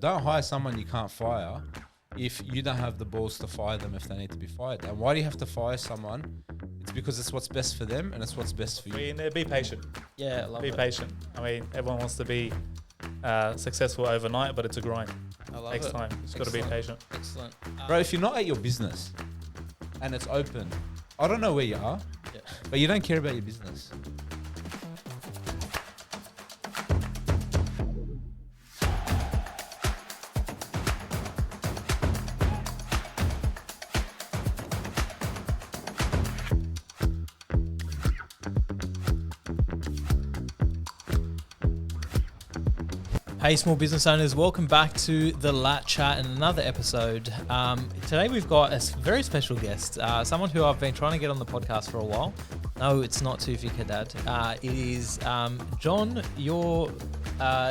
don't hire someone you can't fire if you don't have the balls to fire them if they need to be fired. And why do you have to fire someone? It's because it's what's best for them and it's what's best for you. Be patient. Yeah, I love it. Be patient. I mean, everyone wants to be successful overnight, but it's a grind. I love Takes it. time. It's got to be patient. Excellent. Bro, if you're not at your business and it's open, I don't know where you are, Yeah. but you don't care about your business. Hey, small business owners, welcome back to the Lat Chat and another episode. Today we've got a very special guest, someone who I've been trying to get on the podcast for a while. No, it's not Tufi Kadad. It is John, your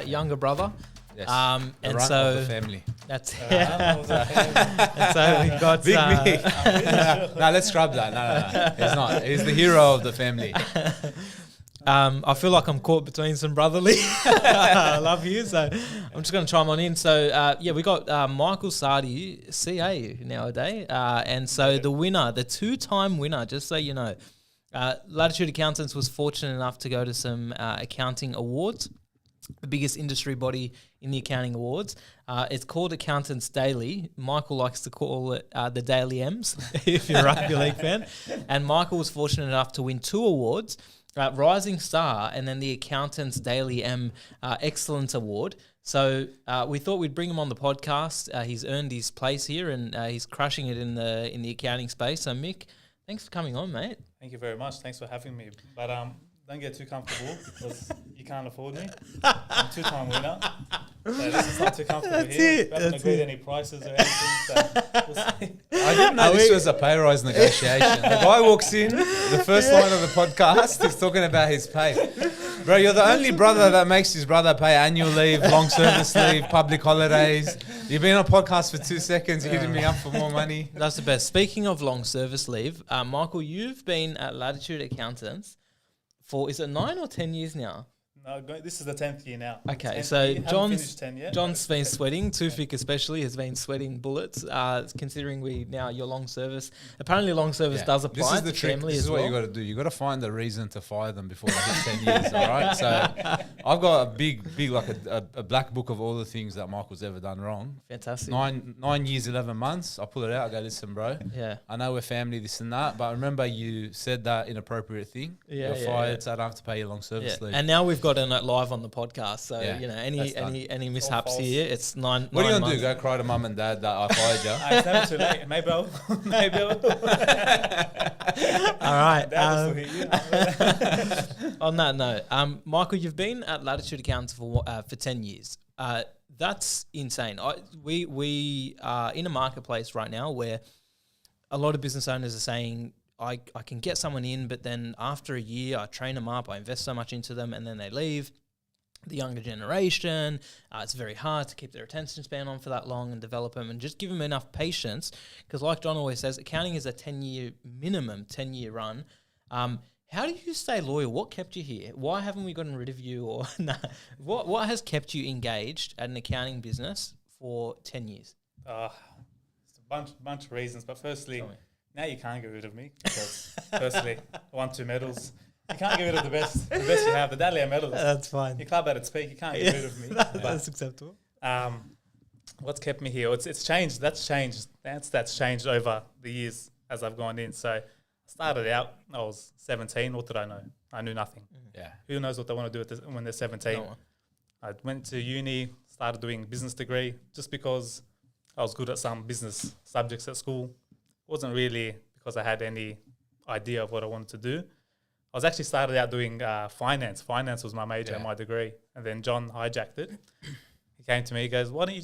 younger brother. Yes. And the run so of the family. that's and so we've got Big me. No, let's scrub that. No. He's not. He's the hero of the family. I feel like I'm caught between some brotherly. I love you, so I'm just going to chime on in. So, we got Michael Saade, CA nowadays. And so the winner, the two-time winner, just so you know, Latitude Accountants was fortunate enough to go to some accounting awards, the biggest industry body in the accounting awards. It's called Accountants Daily. Michael likes to call it the Daily M's, if you're a rugby league fan. And Michael was fortunate enough to win 2 awards. Rising Star and then the Accountants Daily M Excellence Award. So we thought we'd bring him on the podcast. He's earned his place here and he's crushing it in the accounting space. So Mick, thanks for coming on, mate. Thank you very much. Thanks for having me. But don't get too comfortable because you can't afford me. I'm a 2-time winner. So this is not too comfortable here. We haven't agreed any prices or anything. So we'll see. I didn't know this was a pay rise negotiation. The guy walks in, the first line of the podcast, he's talking about his pay. Bro, you're the only brother that makes his brother pay annual leave, long service leave, public holidays. You've been on a podcast for 2 seconds, you're hitting me up for more money. That's the best. Speaking of long service leave, Michael, you've been at Latitude Accountants for, is it 9 or 10 years now? No, this is the 10th year now. Okay, 10th so year. Haven't finished 10 yet. John's been sweating. Tufik especially has been sweating bullets. Considering your long service. Apparently, long service does apply. This is the to trick. family This as is what well. you got to do. You got to find the reason to fire them before they hit 10 years. All right. So I've got a big like a black book of all the things that Michael's ever done wrong. Fantastic. 9 years, 11 months. I pull it out. I go, listen, bro. Yeah. I know we're family, this and that, but remember you said that inappropriate thing. You're fired, so I don't have to pay your long service leave. And now we've got it live on the podcast. So that's any mishaps here, it's 9. What are you 9 gonna do? months. Go cry to mum and dad that I fired you? It's never too late. Maybe I'll. All right. Dad will hit you. On that note, Michael, you've been at Latitude Accountants for 10 years. That's insane. We are in a marketplace right now where a lot of business owners are saying, I can get someone in, but then after a year, I train them up, I invest so much into them, and then they leave. The younger generation, it's very hard to keep their attention span on for that long and develop them and just give them enough patience. Because like John always says, accounting is a 10-year minimum, 10-year run. How do you stay loyal? What kept you here? Why haven't we gotten rid of you? Or what has kept you engaged at an accounting business for 10 years? It's a bunch of reasons. But firstly, now you can't get rid of me because firstly, I won 2 medals. You can't get rid of the best you have. The Dahlia medals. That's fine. Your club at its peak. You can't get rid of me. That's acceptable. What's kept me here? It's changed. That's changed. That's changed over the years as I've gone in. So I started out. I was 17. What did I know? I knew nothing. Yeah. Who knows what they want to do when they're 17? No one. I went to uni, started doing business degree just because I was good at some business subjects at school. It wasn't really because I had any idea of what I wanted to do. I was actually started out doing finance. Finance was my major and my degree. And then John hijacked it. He came to me, he goes, why don't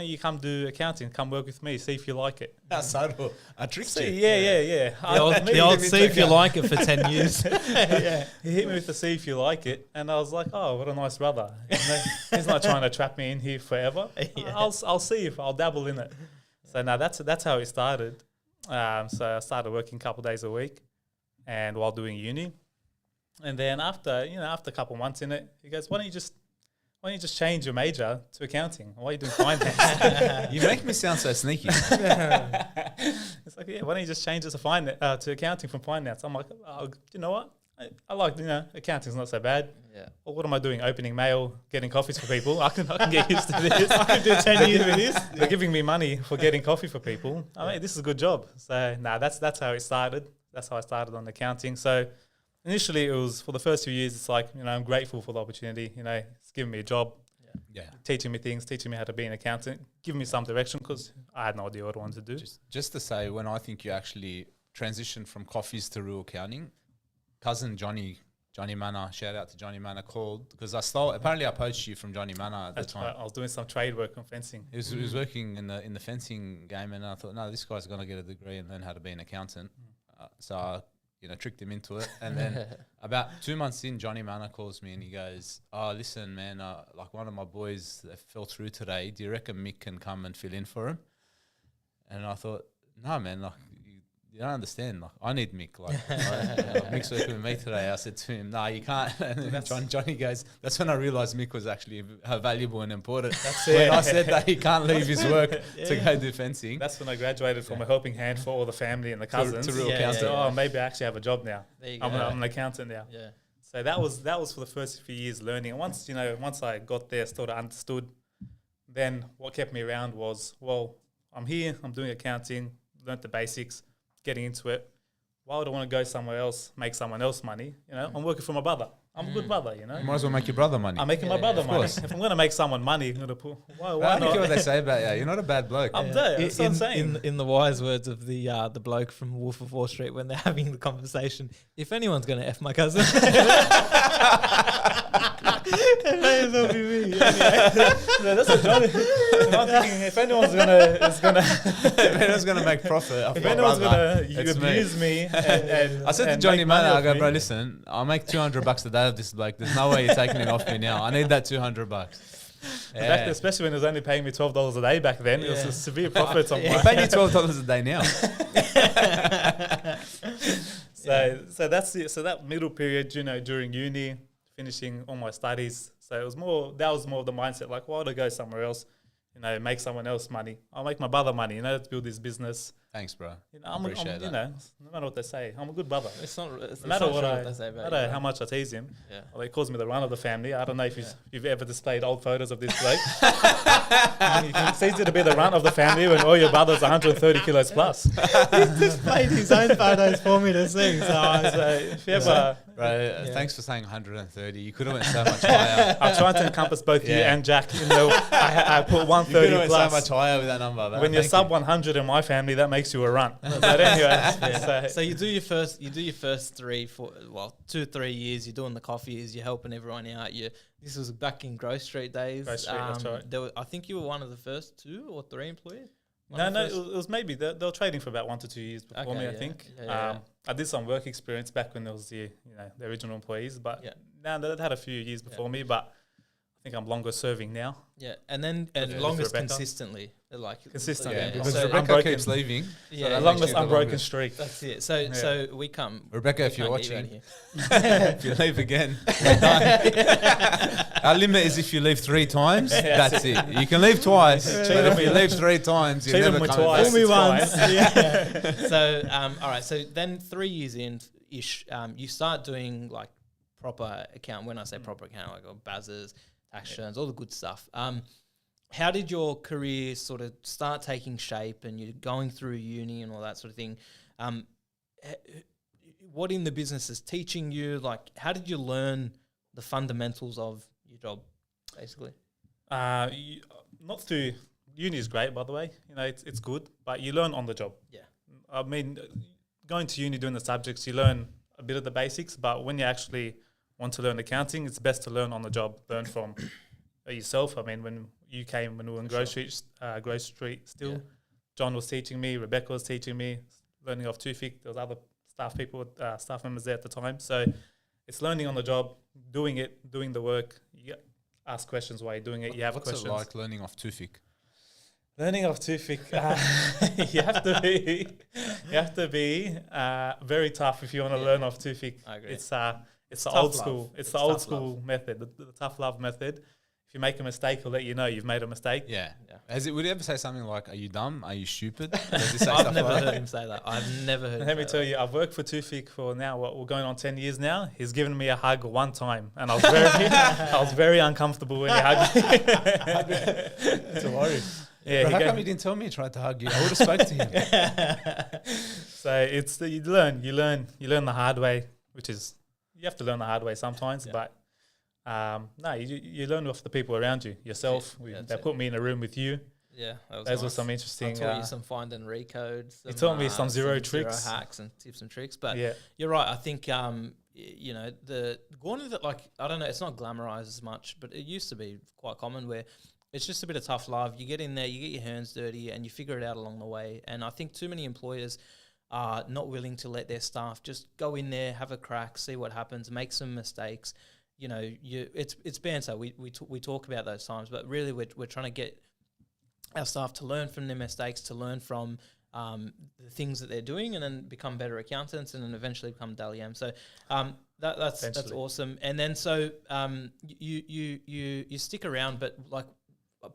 you come do accounting, come work with me, see if you like it. That's subtle. I tricked you. Yeah. The old see if you like it for 10 years. Yeah. He hit me with the see if you like it. And I was like, oh, what a nice brother. He's not trying to trap me in here forever. I'll see if I'll dabble in it. So now that's how it started. So I started working a couple of days a week. And while doing uni, and then after a couple months in it, he goes, why don't why don't you just change your major to accounting? Why are you doing finance? You make me sound so sneaky. It's like, yeah, why don't you just change it to accounting from finance? I'm like, oh, you know what? I like, accounting's not so bad. Yeah. Well, what am I doing? Opening mail, getting coffees for people. I can get used to this. I could do 10 years with this. They're giving me money for getting coffee for people. I mean, this is a good job. So, that's how it started. That's how I started on accounting. So, initially, it was for the first few years, it's like, I'm grateful for the opportunity. It's giving me a job, teaching me things, teaching me how to be an accountant, giving me some direction because I had no idea what I wanted to do. Just to say, when I think you actually transitioned from coffees to real accounting, cousin Johnny Manor, shout out to Johnny Manor, called because apparently I poached you from Johnny Manor at the time. Right. I was doing some trade work on fencing. He was working in the fencing game, and I thought, no, this guy's going to get a degree and learn how to be an accountant. So I tricked him into it. And then about 2 months in, Johnny Manor calls me and he goes, oh, listen, man, like one of my boys that fell through today, do you reckon Mick can come and fill in for him? And I thought, no, man, like, you don't understand. Like, I need Mick. Like, Mick's working with me today. I said to him, "No, you can't." And then Johnny goes, "That's when I realised Mick was actually valuable and important." That's when it. I said that he can't leave his work to go do fencing. That's when I graduated from a helping hand for all the family and the cousins to real accountant. Oh, maybe I actually have a job now. There you I'm go. an accountant now. Yeah. So that was for the first few years learning. And once I got there, sort of understood, then what kept me around was, well, I'm here, I'm doing accounting, learnt the basics, getting into it. Why would I want to go somewhere else, make someone else money? I'm working for my brother. I'm a good brother, You might as well make your brother money. I'm making my brother money. course. If I'm going to make someone money, I'm going to put, why I don't not? care what they say about you. You're not a bad bloke. I'm there. That's what I'm saying. In the wise words of the bloke from Wolf of Wall Street when they're having the conversation, if anyone's going to F my cousin, it may as well be me. No, that's what Johnny. I'm thinking if anyone's gonna make profit, if anyone's gonna it's abuse me, and I said to and Johnny make money Manor, I off go, me, bro, listen, I'll make $200 a day of this bloke. There's no way you're taking it off me now. I need that $200. back then, especially when it was only paying me $12 a day back then, it was a severe profit on I'm my. paying you $12 a day now. So that's it. So that middle period, during uni, finishing all my studies. So that was more of the mindset, like, why would I go somewhere else? Make someone else money. I'll make my brother money. Let's build this business. Thanks, bro. Appreciate that. No matter what they say, I'm a good brother. it's no matter what what they say about no matter how much I tease him. Yeah. Well, he calls me the run of the family. I don't know if you've ever displayed old photos of this bloke. It's easy to be the run of the family when all your brothers are 130 kilos plus. He's displayed his own photos for me to see. So if you ever... Right, thanks for saying 130. You could have went so much higher. I'm trying to encompass both you and Jack. I put 130 You could have went plus. so much higher with that number. When you're sub 100 in my family, that makes you a run. But anyway, So you do your first 2-3 years. You're doing the coffees. You're helping everyone out. This was back in Grove Street days. Grove Street, that's right. I think you were one of the first 2 or 3 employees. No, it was maybe they were trading for about 1 to 2 years before me. I think. I did some work experience back when there was the original employees, but now they'd had a few years before me. But I think I'm longer serving now. Yeah, and longest consistently, consistently. Yeah. Because So Rebecca keeps leaving. Yeah, the the longest unbroken streak. That's it. So we come. Rebecca, if you're can't get watching, you out here. if you leave again, we're done. Our limit is if you leave 3 times, that's it. You can leave twice, but if you leave 3 times, you Cheat never them with come twice. back. Fool me It's once. Yeah. So all right. So then 3 years in ish, you start doing like proper account. When I say proper account, like BASs, tax returns, all the good stuff. How did your career sort of start taking shape, and you're going through uni and all that sort of thing? What in the business is teaching you? Like, how did you learn the fundamentals of your job, basically? Not through uni is great, by the way. It's good, but you learn on the job. Yeah, I mean, going to uni, doing the subjects, you learn a bit of the basics, but when you actually want to learn accounting, it's best to learn on the job, learn from yourself. I mean, when we were in Grove Street still, John was teaching me, Rebecca was teaching me, learning off Tufik. There was other staff members there at the time. So it's learning on the job, doing the work. You ask questions while you're doing it. You have What's questions. it like learning off Tufik? Learning off Tufik, you have to be very tough if you want to learn off Tufik. I agree. It's the tough old love. school. It's the It's old tough school method, the tough love method. If you make a mistake, he'll let you know you've made a mistake. Yeah. Yeah. Would he ever say something like, "Are you dumb? Are you stupid?" Does he say I've stuff never like heard that? him say that. I've never heard him Let me say tell you, I've worked for Tufik for now, we're going on 10 years now. He's given me a hug one time, and I was very, I was very uncomfortable when he hugged me. It's a worry. Yeah, Bro, he how gave come me- he didn't tell me he tried to hug you? I would have spoke to him. So it's you learn the hard way, which is you have to learn the hard way sometimes. Yeah. But no, you learn off the people around you, yourself. Yeah, that's They it. put me in a room with you. Yeah, that was Those were nice. some I interesting. taught you some find and recode. You taught me some zero tricks. hacks and tips and tricks. But Yeah, you're right. I think you know, the going into that, like, I don't know, it's not glamorized as much, but it used to be quite common where it's just a bit of tough love. You get in there, you get your hands dirty, and you figure it out along the way. And I think too many employers are not willing to let their staff just go in there, have a crack, see what happens, make some mistakes. You know, it's banter. We talk about those times, but really we're trying to get our staff to learn from their mistakes, to learn from the things that they're doing, and then become better accountants, and then eventually become Daliam. So that's Eventually. awesome. And then so you stick around, but like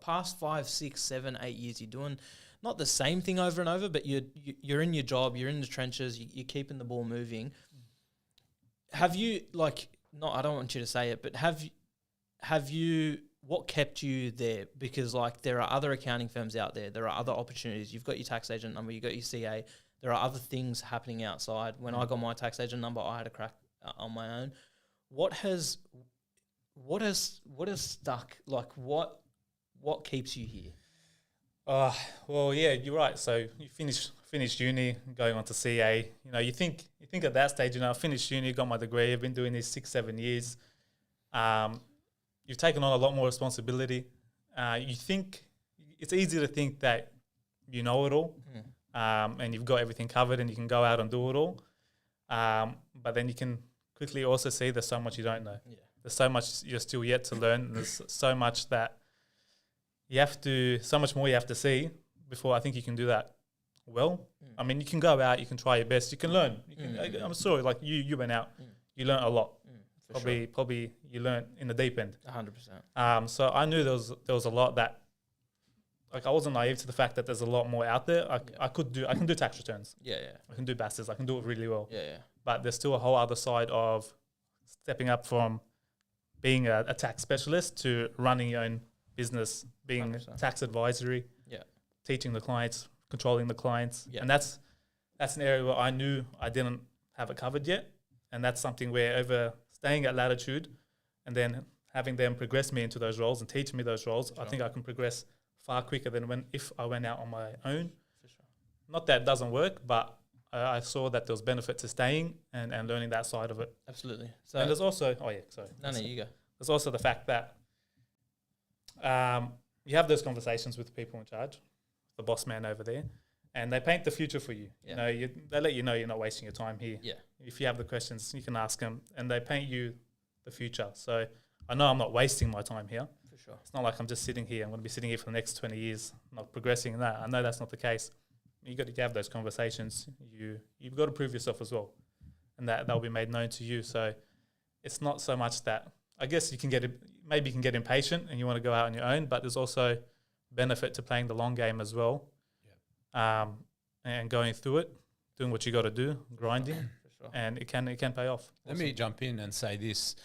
past 5, 6, 7, 8 years, you're doing not the same thing over and over, but you're in your job, you're in the trenches, you're keeping the ball moving. Have you, like, not, I don't want you to say it, but have you, what kept you there? Because like there are other accounting firms out there, there are other opportunities. You've got your tax agent number, you've got your CA. There are other things happening outside. When I got my tax agent number, I had a crack on my own. What has stuck? Like what keeps you here? well, yeah, you're right. So you finished uni, going on to CA. You know, you think at that stage, you know, I finished uni, got my degree. I've been doing this 6-7 years. You've taken on a lot more responsibility. You think it's easy to think that you know it all, and you've got everything covered, and you can go out and do it all. But then you can quickly also see there's so much you don't know. Yeah. There's so much you're still yet to learn. And there's so much that so much more you have to see before I think you can do that well. I mean, you can go out, you can try your best, you can learn. I'm sorry, like you went out, you learned a lot. Probably you learned in the deep end. 100%. So I knew there was a lot that, like, I wasn't naive to the fact that there's a lot more out there. I can do tax returns. Yeah. I can do BASes. I can do it really well. Yeah. But there's still a whole other side of stepping up from being a tax specialist to running your own business, being 100%. tax advisory, Yeah. teaching the clients, controlling the clients. Yeah. And that's an area where I knew I didn't have it covered yet. And that's something where over staying at Latitude and then having them progress me into those roles and teach me those roles, I think I can progress far quicker than if I went out on my own. For sure. Not that it doesn't work, but I saw that there was benefit to staying and learning that side of it. Absolutely. So And there's also, sorry. no, you go. There's also the fact that you have those conversations with the people in charge, the boss man over there, and they paint the future for you. Yeah. You know, they let you know you're not wasting your time here. Yeah. If you have the questions, you can ask them, and they paint you the future. So I know I'm not wasting my time here. For sure. It's not like I'm just sitting here. I'm going to be sitting here for the next 20 years, not progressing in that. I know that's not the case. You got to have those conversations. You've got to prove yourself as well, and that'll be made known to you. So it's not so much that, I guess you can get impatient and you want to go out on your own, but there's also benefit to playing the long game as well. And going through it, doing what you got to do, grinding, For sure. and it can pay off. Let me jump in and say this.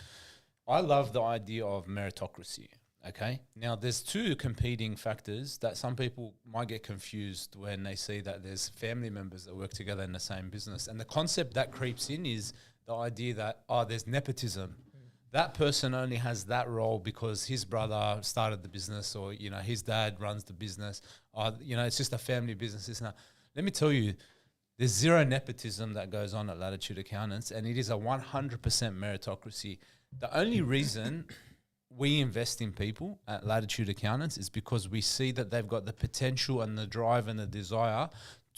I love the idea of meritocracy. Okay. Now, there's two competing factors that some people might get confused when they see that there's family members that work together in the same business. And the concept that creeps in is the idea that, there's nepotism. That person only has that role because his brother started the business, or, you know, his dad runs the business. You know, it's just a family business. It's not. Let me tell you, there's zero nepotism that goes on at Latitude Accountants, and it is a 100% meritocracy. The only reason we invest in people at Latitude Accountants is because we see that they've got the potential and the drive and the desire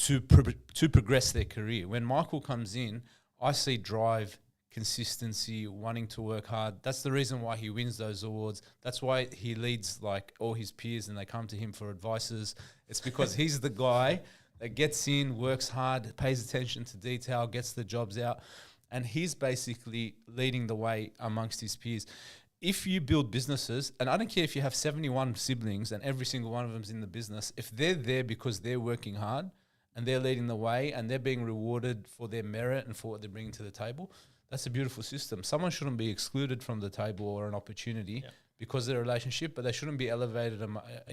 to progress their career. When Michael comes in, I see drive, consistency, wanting to work hard. That's the reason why he wins those awards. That's why he leads like all his peers and they come to him for advices. It's because he's the guy that gets in, works hard, pays attention to detail, gets the jobs out, and he's basically leading the way amongst his peers. if you build businesses, and I don't care if you have 71 siblings and every single one of them's in the business, if they're there because they're working hard and they're leading the way and they're being rewarded for their merit and for what they're bringing to the table, that's a beautiful system. Someone shouldn't be excluded from the table or an opportunity because of their relationship, but they shouldn't be elevated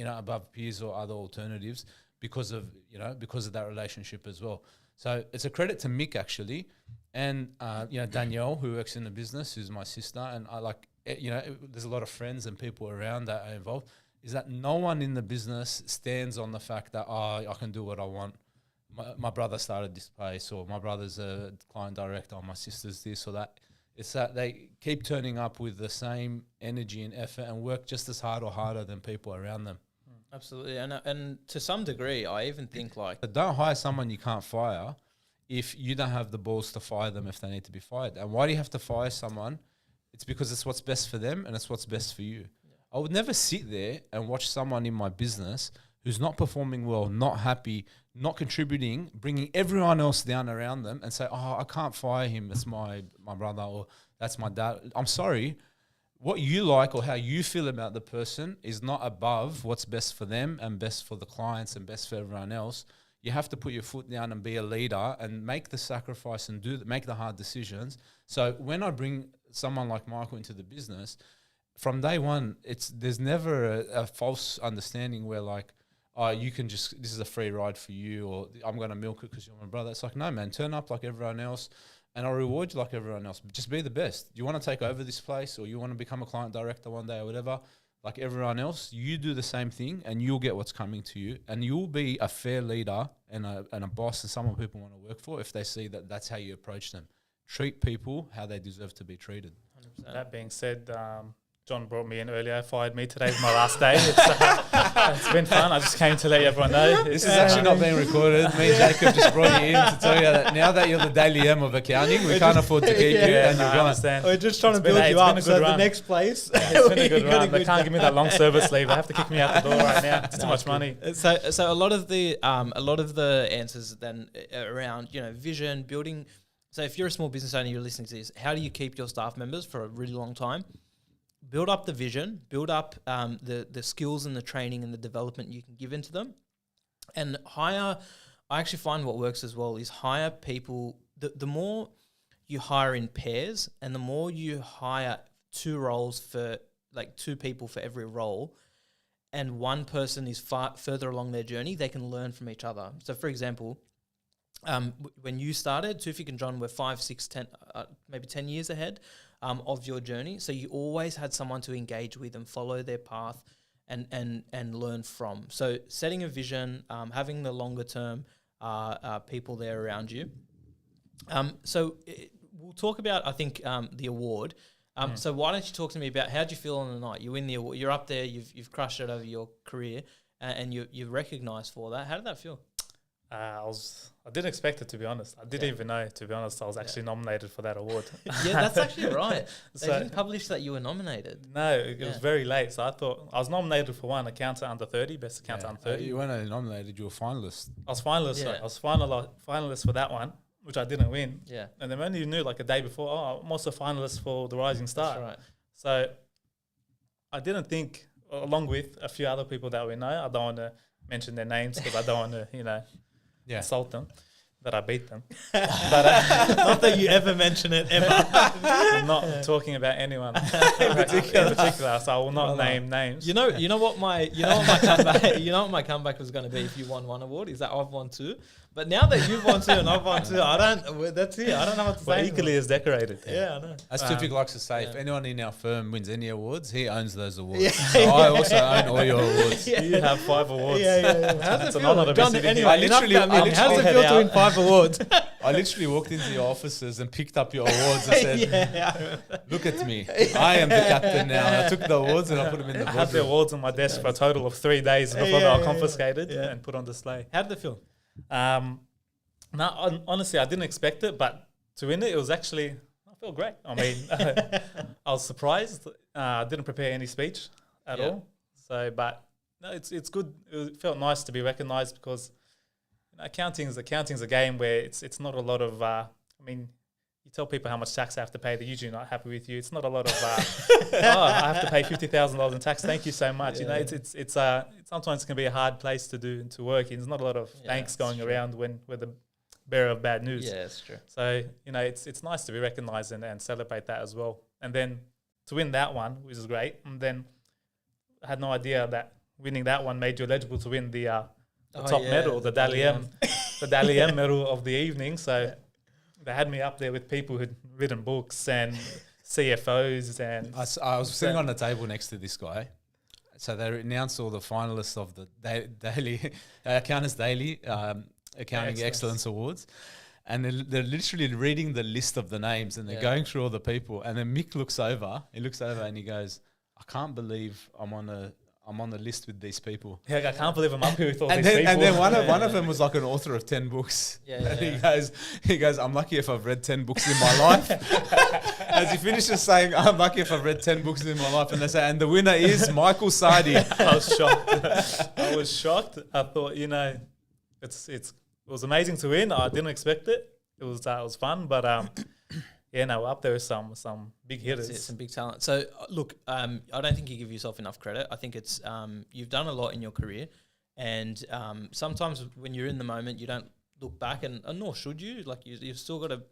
above peers or other alternatives because of that relationship as well. So it's a credit to Mick actually, and Danielle, who works in the business, who's my sister, and I like, there's a lot of friends and people around that are involved, is that no one in the business stands on the fact that, I can do what I want. My brother started this place, or my brother's a client director, or my sister's this or that. It's that they keep turning up with the same energy and effort and work just as hard or harder than people around them. Absolutely. And to some degree, I even think like... But don't hire someone you can't fire if you don't have the balls to fire them if they need to be fired. And why do you have to fire someone? It's because it's what's best for them and it's what's best for you. Yeah. I would never sit there and watch someone in my business who's not performing well, not happy, not contributing, bringing everyone else down around them and say, I can't fire him. That's my brother, or that's my dad. I'm sorry. What you like or how you feel about the person is not above what's best for them and best for the clients and best for everyone else. You have to put your foot down and be a leader and make the sacrifice and make the hard decisions. So when I bring someone like Michael into the business, from day one, there's never a false understanding where like, you can this is a free ride for you, or I'm going to milk it because you're my brother. It's like, no, man, turn up like everyone else and I'll reward you like everyone else. Just be the best. You want to take over this place, or you want to become a client director one day or whatever, like everyone else, you do the same thing and you'll get what's coming to you, and you'll be a fair leader and a boss and someone people want to work for if they see that that's how you approach them. Treat people how they deserve to be treated. 100%. That being said, John brought me in earlier, fired me. Today's my last day. It's been fun. I just came to let everyone know. This is actually not being recorded. Me and Jacob just brought you in to tell you that now that you're the daily M of accounting, we can't afford to keep you. And I understand. We're just trying to build you up. So the next place. It's been a good run. They can't give me that long service leave. They have to kick me out the door right now. It's too much money. So a lot of the answers then around vision, building. So if you're a small business owner, you're listening to this, how do you keep your staff members for a really long time? Build up the vision, build up the skills and the training and the development you can give into them, and hire. I actually find what works as well is hire people. The more you hire in pairs, and the more you hire two people for every role, and one person is far further along their journey, they can learn from each other. So, for example, when you started, Tufik and John were 5, 6, 10, maybe 10 years ahead of your journey. So you always had someone to engage with and follow their path and learn from. So setting a vision, having the longer term people there around you. We'll talk about, I think, the award. So why don't you talk to me about how did you feel on the night? You win the award. You're up there. You've crushed it over your career, and you're recognised for that. How did that feel? I didn't expect it, to be honest. I didn't even know, to be honest, I was actually nominated for that award. Yeah, that's actually right. They didn't publish that you were nominated. No, it was very late. So I thought I was nominated for one, accountant under 30, best accountant under 30. You weren't only nominated, you were finalist. I was finalist. I was finalist for that one, which I didn't win. Yeah. And then only knew like a day before, I'm also finalist for the Rising Star. That's right. So I didn't think, along with a few other people that we know, I don't want to mention their names because I don't want to, insult them, that I beat them. But not that you ever mention it, ever. I'm not talking about anyone in particular, so I will not name names. You know what my comeback was going to be if you won one award is that I've won two. But now that you've won two and I've won two, that's it. I don't know what to say. We're equally as decorated. Yeah, I know. As Tufik likes to say, if anyone in our firm wins any awards, he owns those awards. So I also own all your awards. You have 5 awards. Yeah. How's it feel? John, anyway, how's it feel to win 5 awards? I literally walked into your offices and picked up your awards and said, look at me. I am the captain now. And I took the awards and I put them in the boardroom. I had the awards on my desk for a total of 3 days before they were confiscated and put on display. How did it feel? Honestly, I didn't expect it, but to win it was actually, I felt great. I mean, I was surprised. I didn't prepare any speech at all. So, but no, it's good. It felt nice to be recognised because accounting's a game where it's not a lot of. you tell people how much tax I have to pay, they're usually not happy with you. It's not a lot of, I have to pay $50,000 in tax. Thank you so much. You know, it's sometimes it can be a hard place to work in. There's not a lot of thanks going around when we're the bearer of bad news. Yeah, that's true. So, you know, it's nice to be recognized and celebrate that as well. And then to win that one, which is great. And then I had no idea that winning that one made you eligible to win the top medal, the Dally M, the Dally M medal of the evening. So they had me up there with people who'd written books and CFOs, and I was sitting on the table next to this guy. So they announced all the finalists of the daily Accountants Daily Accounting Excellence Awards, and they're literally reading the list of the names, and they're going through all the people. And then Mick looks over and he goes, "I can't believe I'm on the list with these people." Yeah, I can't believe I'm up here with all these people. And then one of them was like an author of 10 books. And he goes, "I'm lucky if I've read 10 books in my life." As he finishes saying, "I'm lucky if I've read 10 books in my life," and they say, "And the winner is Michael Saade." I was shocked. I thought, you know, it was amazing to win. I didn't expect it. It was fun, but yeah, no, up there with some big hitters. Some big talent. So, look, I don't think you give yourself enough credit. I think it's you've done a lot in your career, and sometimes when you're in the moment, you don't look back, and nor should you. Like, you've still got to.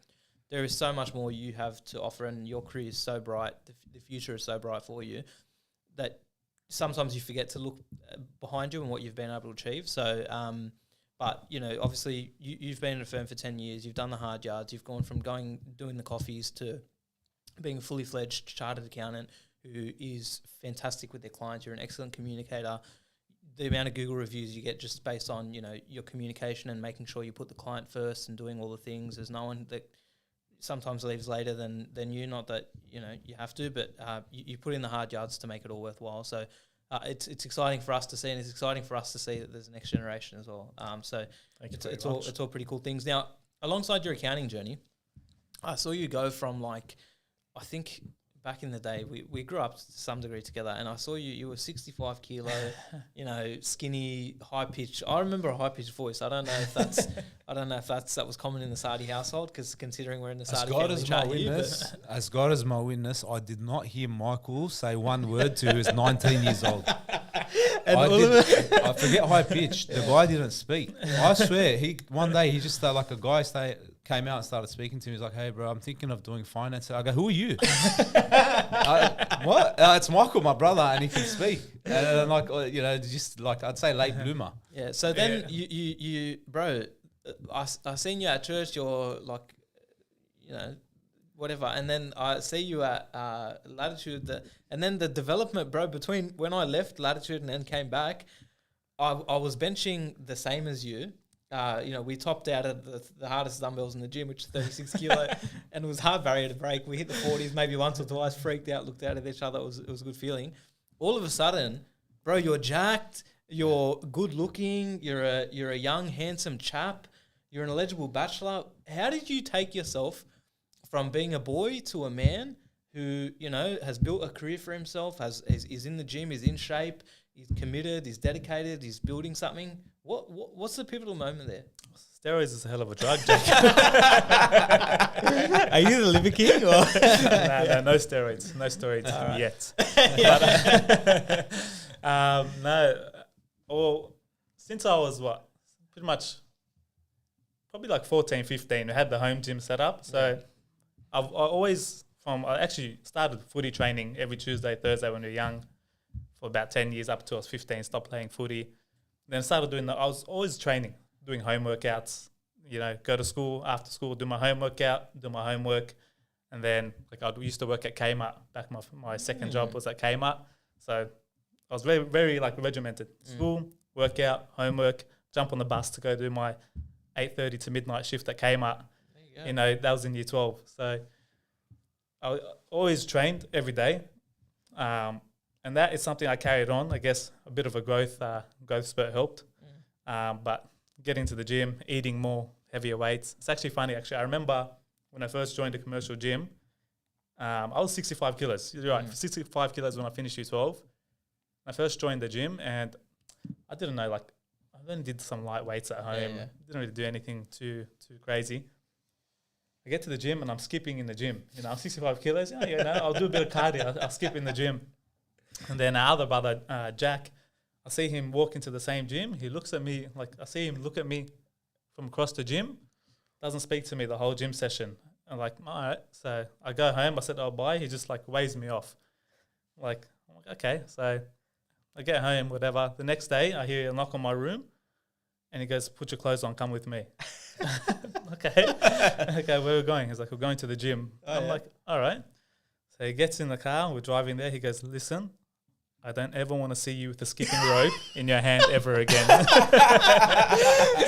There is so much more you have to offer, and your career is so bright. The future is so bright for you that sometimes you forget to look behind you and what you've been able to achieve. So, but, you know, obviously you've been in a firm for 10 years. You've done the hard yards. You've gone from doing the coffees to being a fully fledged chartered accountant who is fantastic with their clients. You're an excellent communicator. The amount of Google reviews you get just based on, you know, your communication and making sure you put the client first and doing all the things. There's no one that sometimes leaves later than you. Not that, you know, you have to, but you put in the hard yards to make it all worthwhile. So it's exciting for us to see, and it's exciting for us to see that there's a next generation as well. So it's all pretty cool things. Now, alongside your accounting journey, I saw you go from, like, I think back in the day we grew up to some degree together, and I saw you were 65 kilo, you know, skinny, high pitched. I remember a high pitched voice. I don't know if that was common in the Saade household, because considering we're in the Saade family. As God is my witness, I did not hear Michael say one word to he was 19 years old. I forget high pitched. The guy didn't speak. I swear, one day he just like a guy came out and started speaking to me. He's like, "Hey, bro, I'm thinking of doing finance." I go, "Who are you?" What? It's Michael, my brother, and he can speak. And I'm like, you know, just like, I'd say late bloomer. Yeah. So then you bro, I seen you at church. You're like, you know, whatever. And then I see you at Latitude. And then the development, bro, between when I left Latitude and then came back, I was benching the same as you. You know, we topped out at the hardest dumbbells in the gym, which is 36 kilo, and it was hard barrier to break. We hit the 40s maybe once or twice, freaked out, looked out at each other. It was a good feeling. All of a sudden, bro, you're jacked, you're good looking, you're a young, handsome chap, you're an eligible bachelor. How did you take yourself from being a boy to a man who, you know, has built a career for himself, is in the gym, is in shape, he's committed, he's dedicated, he's building something? What's the pivotal moment there? Steroids is a hell of a drug, Jake. Are you the liver king? Or? No steroids. No steroids yet. No. Well, since I was pretty much probably like 14, 15, we had the home gym set up. So I actually started footy training every Tuesday, Thursday when we were young for about 10 years up to I was 15, stopped playing footy. Then started I was always training, doing home workouts, you know, go to school, after school, do my home workout, do my homework. And then, like, I used to work at Kmart. Back my second job was at Kmart. So I was very, very, like, regimented. School, workout, homework, jump on the bus to go do my 8:30 to midnight shift at Kmart. You know, that was in year 12. So I always trained every day. And that is something I carried on. I guess a bit of a growth spurt helped. But getting to the gym, eating more, heavier weights. It's actually funny, I remember when I first joined a commercial gym, I was 65 kilos. You're right, 65 kilos when I finished year 12. I first joined the gym, and I didn't know, like, I only did some light weights at home. Didn't really do anything too crazy. I get to the gym and I'm skipping in the gym. You know, I'm 65 kilos. Yeah, you know, I'll do a bit of cardio. I'll skip in the gym. And then our other brother, Jack, I see him walk into the same gym. He looks at me like I see him look at me from across the gym. Doesn't speak to me the whole gym session. I'm like, all right. So I go home. I said, oh, bye. He just like waves me off. I'm like, okay. So I get home, whatever. The next day, I hear a knock on my room. And he goes, put your clothes on, come with me. Okay. Okay, where are we going? He's like, we're going to the gym. I'm like, all right. So he gets in the car, we're driving there. He goes, listen, I don't ever want to see you with a skipping rope in your hand ever again.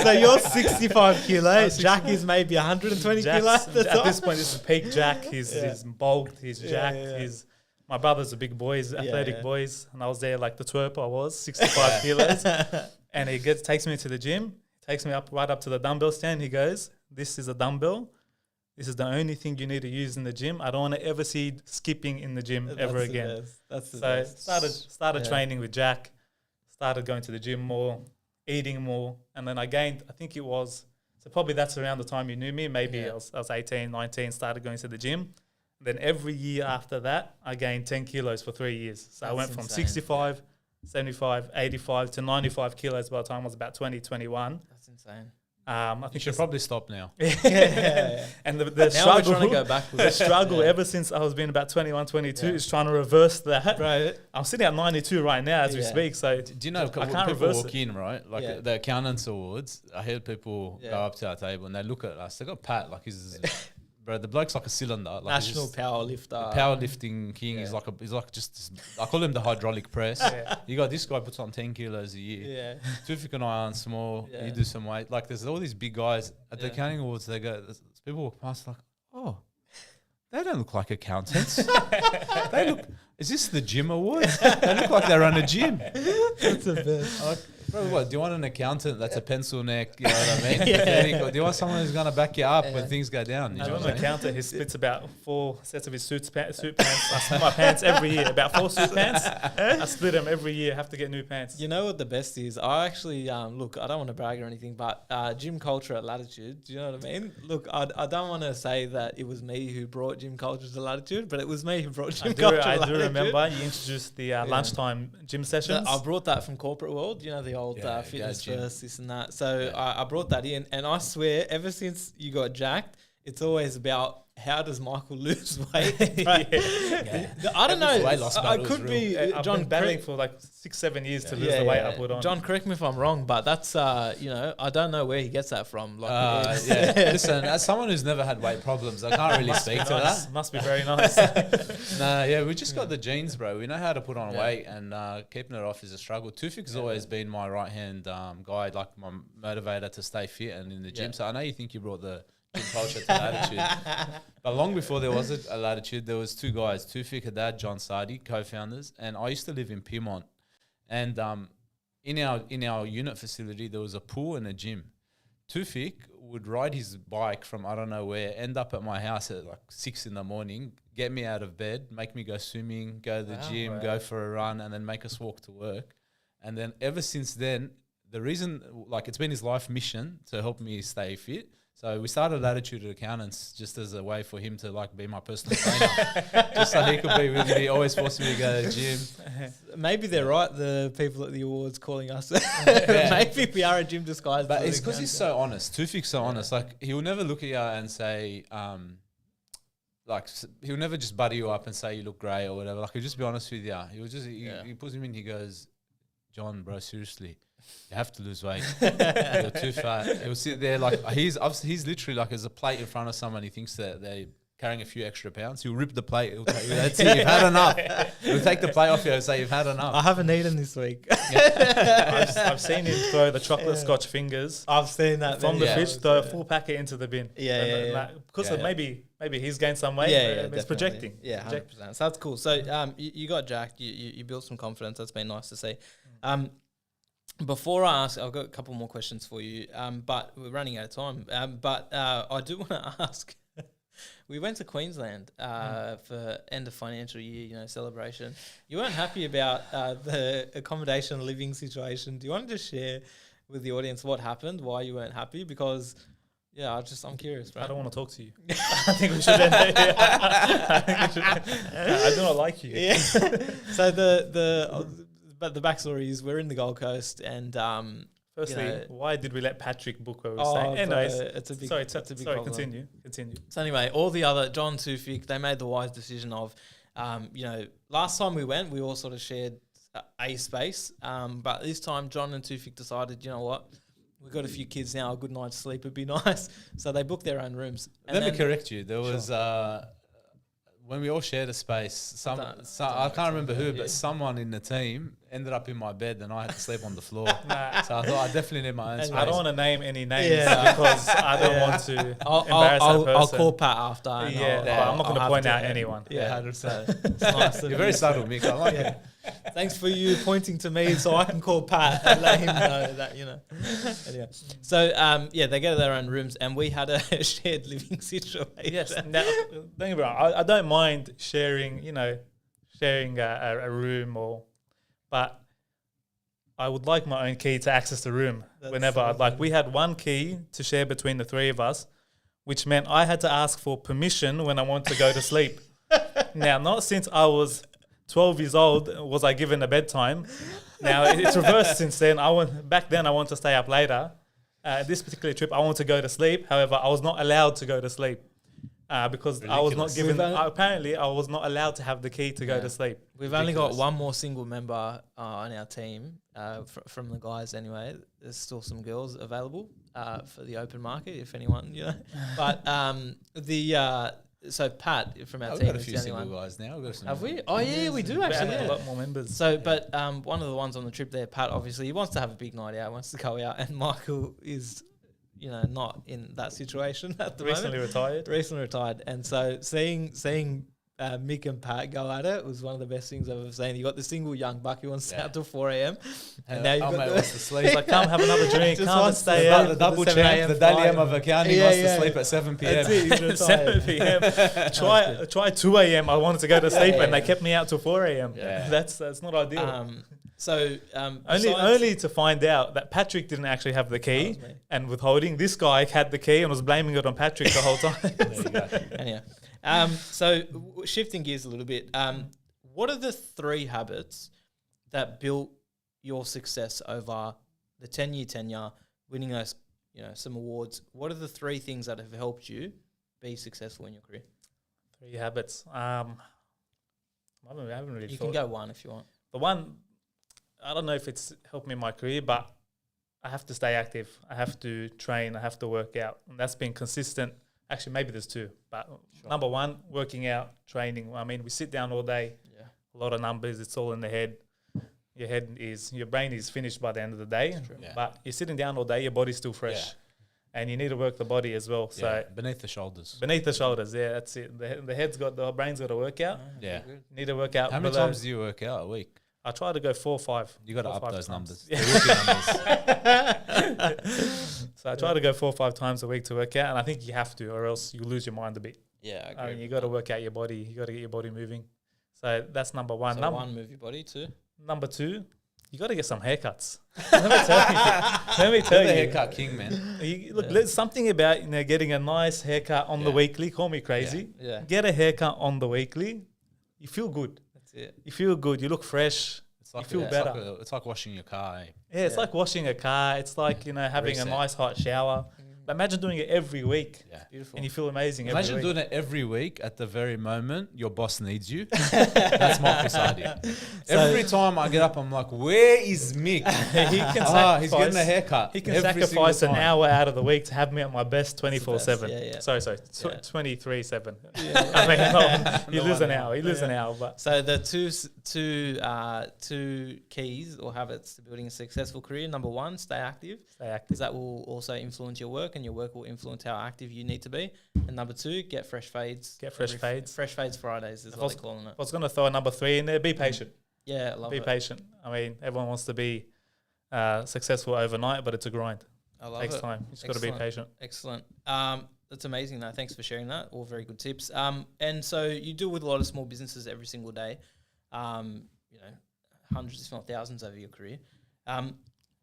So you're 65 kilos. Jack is maybe 120 kilos. At this point, this is peak Jack. He's bulked, he's jacked. He's my brother's a big boy, he's athletic boys. And I was there like the twerp I was, 65 kilos. And he takes me to the gym, takes me right up to the dumbbell stand. He goes, this is a dumbbell. This is the only thing you need to use in the gym. I don't want to ever see skipping in the gym ever again. That's the best. Started training with Jack, started going to the gym more, eating more. And then I gained, I think it was, so probably that's around the time you knew me. Maybe I was 18, 19, started going to the gym. Then every year after that, I gained 10 kilos for 3 years. So I went from 65, 75, 85 to 95 kilos by the time I was about 20, 21. That's insane. I think you should probably stop now. And the now struggle, we're trying to go backwards. the struggle ever since I was being about 21, 22 is trying to reverse that. Right. I'm sitting at 92 right now as we speak. So do you know, I can't people reverse walk in, right? Like the accountants awards, I heard people go up to our table and they look at us. They got Pat, like he's... Bro, the bloke's like a cylinder. Like National powerlifter. Powerlifting king. He's like I call him the hydraulic press. You got this guy puts on 10 kilos a year. Tufik and I aren't small. You do some weight. Like there's all these big guys at the accounting awards. They go, people walk past like, oh, they don't look like accountants. They look. Is this the gym awards? They look like they run a gym. That's the best. Like, bro, what? Do you want an accountant that's a pencil neck? You know what I mean? Do you want someone who's going to back you up when things go down? I want an accountant who splits about 4 sets of his suit pants. I split my pants every year. About 4 suit pants. I split them every year. Have to get new pants. You know what the best is? I actually, look, I don't want to brag or anything, but gym culture at Latitude, do you know what I mean? Look, I don't want to say that it was me who brought gym culture to Latitude, but it was me who brought gym culture to Latitude. I do remember you introduced the lunchtime gym sessions. I brought that from corporate world, you know, the old fitness first, this and that. So I brought that in, and I swear, ever since you got jacked, it's always about how does Michael lose weight? I don't know. I could be I've been battling for like 6-7 years to lose the weight I put on. John, correct me if I'm wrong, but that's I don't know where he gets that from. Like, listen, as someone who's never had weight problems, I can't really speak to that. Must be very nice. We just got the genes, bro. We know how to put on weight, and keeping it off is a struggle. Tufik's always been my right hand guy, like my motivator to stay fit and in the gym. So I know you think you brought the gym culture to Latitude. But long before there was a Latitude, there was 2 guys, Tufik, her dad, John Saade, co-founders, and I used to live in Piedmont. And in our unit facility, there was a pool and a gym. Tufik would ride his bike from I don't know where, end up at my house at like 6 in, get me out of bed, make me go swimming, go to the gym, go for a run, and then make us walk to work. And then ever since then, the reason, like, it's been his life mission to help me stay fit. So we started Latitude Accountants just as a way for him to like be my personal trainer, just so he could be with me, always force me to go to the gym. Maybe they're right, the people at the awards calling us. Maybe we are a gym disguise. But it's because he's so honest. Tufik's so honest. Like, he will never look at you and say, he'll never just buddy you up and say you look great or whatever. Like, he'll just be honest with you. He puts him in, he goes, John, bro, seriously, you have to lose weight. You're too fat. He'll sit there like he's literally like there's a plate in front of someone. He thinks that they're carrying a few extra pounds. He'll rip the plate. He'll take, that's it. You've had enough. He'll take the plate off you and say you've had enough. I haven't eaten this week. I've seen him throw the chocolate scotch fingers. I've seen that from the fridge. Throw a full packet into the bin. Because maybe he's gained some weight. It's projecting. Yeah, 100%. So that's cool. So you got jacked. You built some confidence. That's been nice to see. Before I ask, I've got a couple more questions for you, but we're running out of time. But I do want to ask, we went to Queensland for end of financial year, celebration. You weren't happy about the accommodation living situation. Do you want to just share with the audience what happened, why you weren't happy? Because, Yeah, I'm curious, bro. I don't want to talk to you. I think we should end it here. I do not like you. Yeah. So but the backstory is we're in the Gold Coast, and Firstly, why did we let Patrick book where we were Oh, staying? Anyways, it's a big sorry, problem. continue. So anyway, all the other John Tufik, they made the wise decision of, last time we went, we all sort of shared a space, but this time John and Tufik decided, you know what, we've got a few kids now, a good night's sleep would be nice, so they booked their own rooms. And Let me correct you. There was when we all shared a space. I can't remember who, but someone in the team ended up in my bed, and I had to sleep on the floor. So I thought I definitely need my own space. I don't want to name any names because I don't want to embarrass that person. I'll call Pat after. And but I'm not going to point out anyone. Yeah, 100%. so it's nice of You're very you. subtle, Mick. I like it. Thanks for you pointing to me so I can call Pat and let him know that, Anyway. So, they go to their own rooms, and we had a shared living situation. Yes. Now, don't get me wrong. I don't mind sharing a room but I would like my own key to access the room whenever I'd like. We had one key to share between the three of us, which meant I had to ask for permission when I wanted to go to sleep. Now, not since I was 12 years old was I given a bedtime. Now it's reversed since then. Back then I wanted to stay up later. This particular trip I wanted to go to sleep. However, I was not allowed to go to sleep because I was not given. Apparently, I was not allowed to have the key to go to sleep. We've only got one more single member on our team from the guys. Anyway, there's still some girls available for the open market if anyone, But so Pat from our team. We've got a is few the only single one. guys now. We've got some Have we? Oh yeah, we do actually. A Yeah. lot more members. So, but one of the ones on the trip there, Pat, obviously he wants to have a big night out, wants to go out, and Michael is, not in that situation at the Recently moment. retired. Recently retired, and so seeing Mick and Pat go at it was one of the best things I've ever seen. You got the single young buck who wants to stay out till 4 a.m. And now you've got wants to sleep. He's like, come have another drink, Just come and wants to stay stay out. The double 7 champ, a.m. the Dalian flight. of accounting Yeah, wants yeah. to sleep at 7 p.m. That's it, he's retired. 7 p.m. Try 2 a.m. I wanted to go to sleep and they kept me out till 4 a.m. Yeah. That's not ideal. Only Only to find out that Patrick didn't actually have the key, That was me. and withholding this guy had the key and was blaming it on Patrick the whole time. There you go. Anyway, shifting gears a little bit, what are the 3 habits that built your success over the 10-year tenure, winning those, some awards? What are the 3 things that have helped you be successful in your career? 3 habits. I haven't really You thought. can go one if you want. The one, I don't know if it's helped me in my career, but I have to stay active. I have to train. I have to work out. And that's been consistent. Actually, maybe there's 2. But number 1, working out, training. I mean, we sit down all day. Yeah. A lot of numbers. It's all in the head. Your brain is finished by the end of the day. Yeah. But you're sitting down all day. Your body's still fresh. Yeah. And you need to work the body as well. So Yeah, beneath the shoulders. beneath the shoulders, that's it. The brain's got to work out. Yeah. Good. You need to work out. How many below. times do you work out a week? I try to go 4 or 5. You got to 4 or up 5 those times. numbers. Yeah. The rookie numbers. So I try to go 4 or 5 times a week to work out, and I think you have to, or else you lose your mind a bit. Yeah, I mean, you got to work out your body. You got to get your body moving. So that's number 1. So 1, move your body. 2. Number 2, you got to get some haircuts. Let me tell You're the you. haircut king, man. There's something about getting a nice haircut on the Yeah. weekly. Call me crazy. Yeah. Get a haircut on the weekly. You feel good. That's it. You feel good. You look fresh. It's like feel it's better. Like it's like washing your car. Eh? Yeah, it's like washing a car. It's like, having Reset. a nice hot shower. But imagine doing it every week Yeah. Beautiful. and you feel amazing Imagine every week. doing it every week at the very moment your boss needs you. That's Michael Saade. Every time I get up, I'm like, where is Mick? He can He's getting a haircut. He can every sacrifice single an time. hour out of the week to have me at my best 24/7. Yeah, yeah. Sorry, Yeah. 23/7. Yeah. I mean, you No lose an wonder. hour. You lose an hour, but So the two keys or habits to building a successful career. Number 1, stay active, stay active. because that will also influence your work, and your work will influence how active you need to be. And number 2, get fresh fades. Get fresh fades. Fresh fades Fridays is If what they're calling it. I was going to throw a number 3 in there. Be patient. Yeah, I love Be it. patient. I mean, everyone wants to be successful overnight, but it's a grind. I love Takes it. time. You just got to be Excellent. patient. Excellent. That's amazing though. Thanks for sharing that. All very good tips. And so you deal with a lot of small businesses every single day. Hundreds, if not thousands, over your career.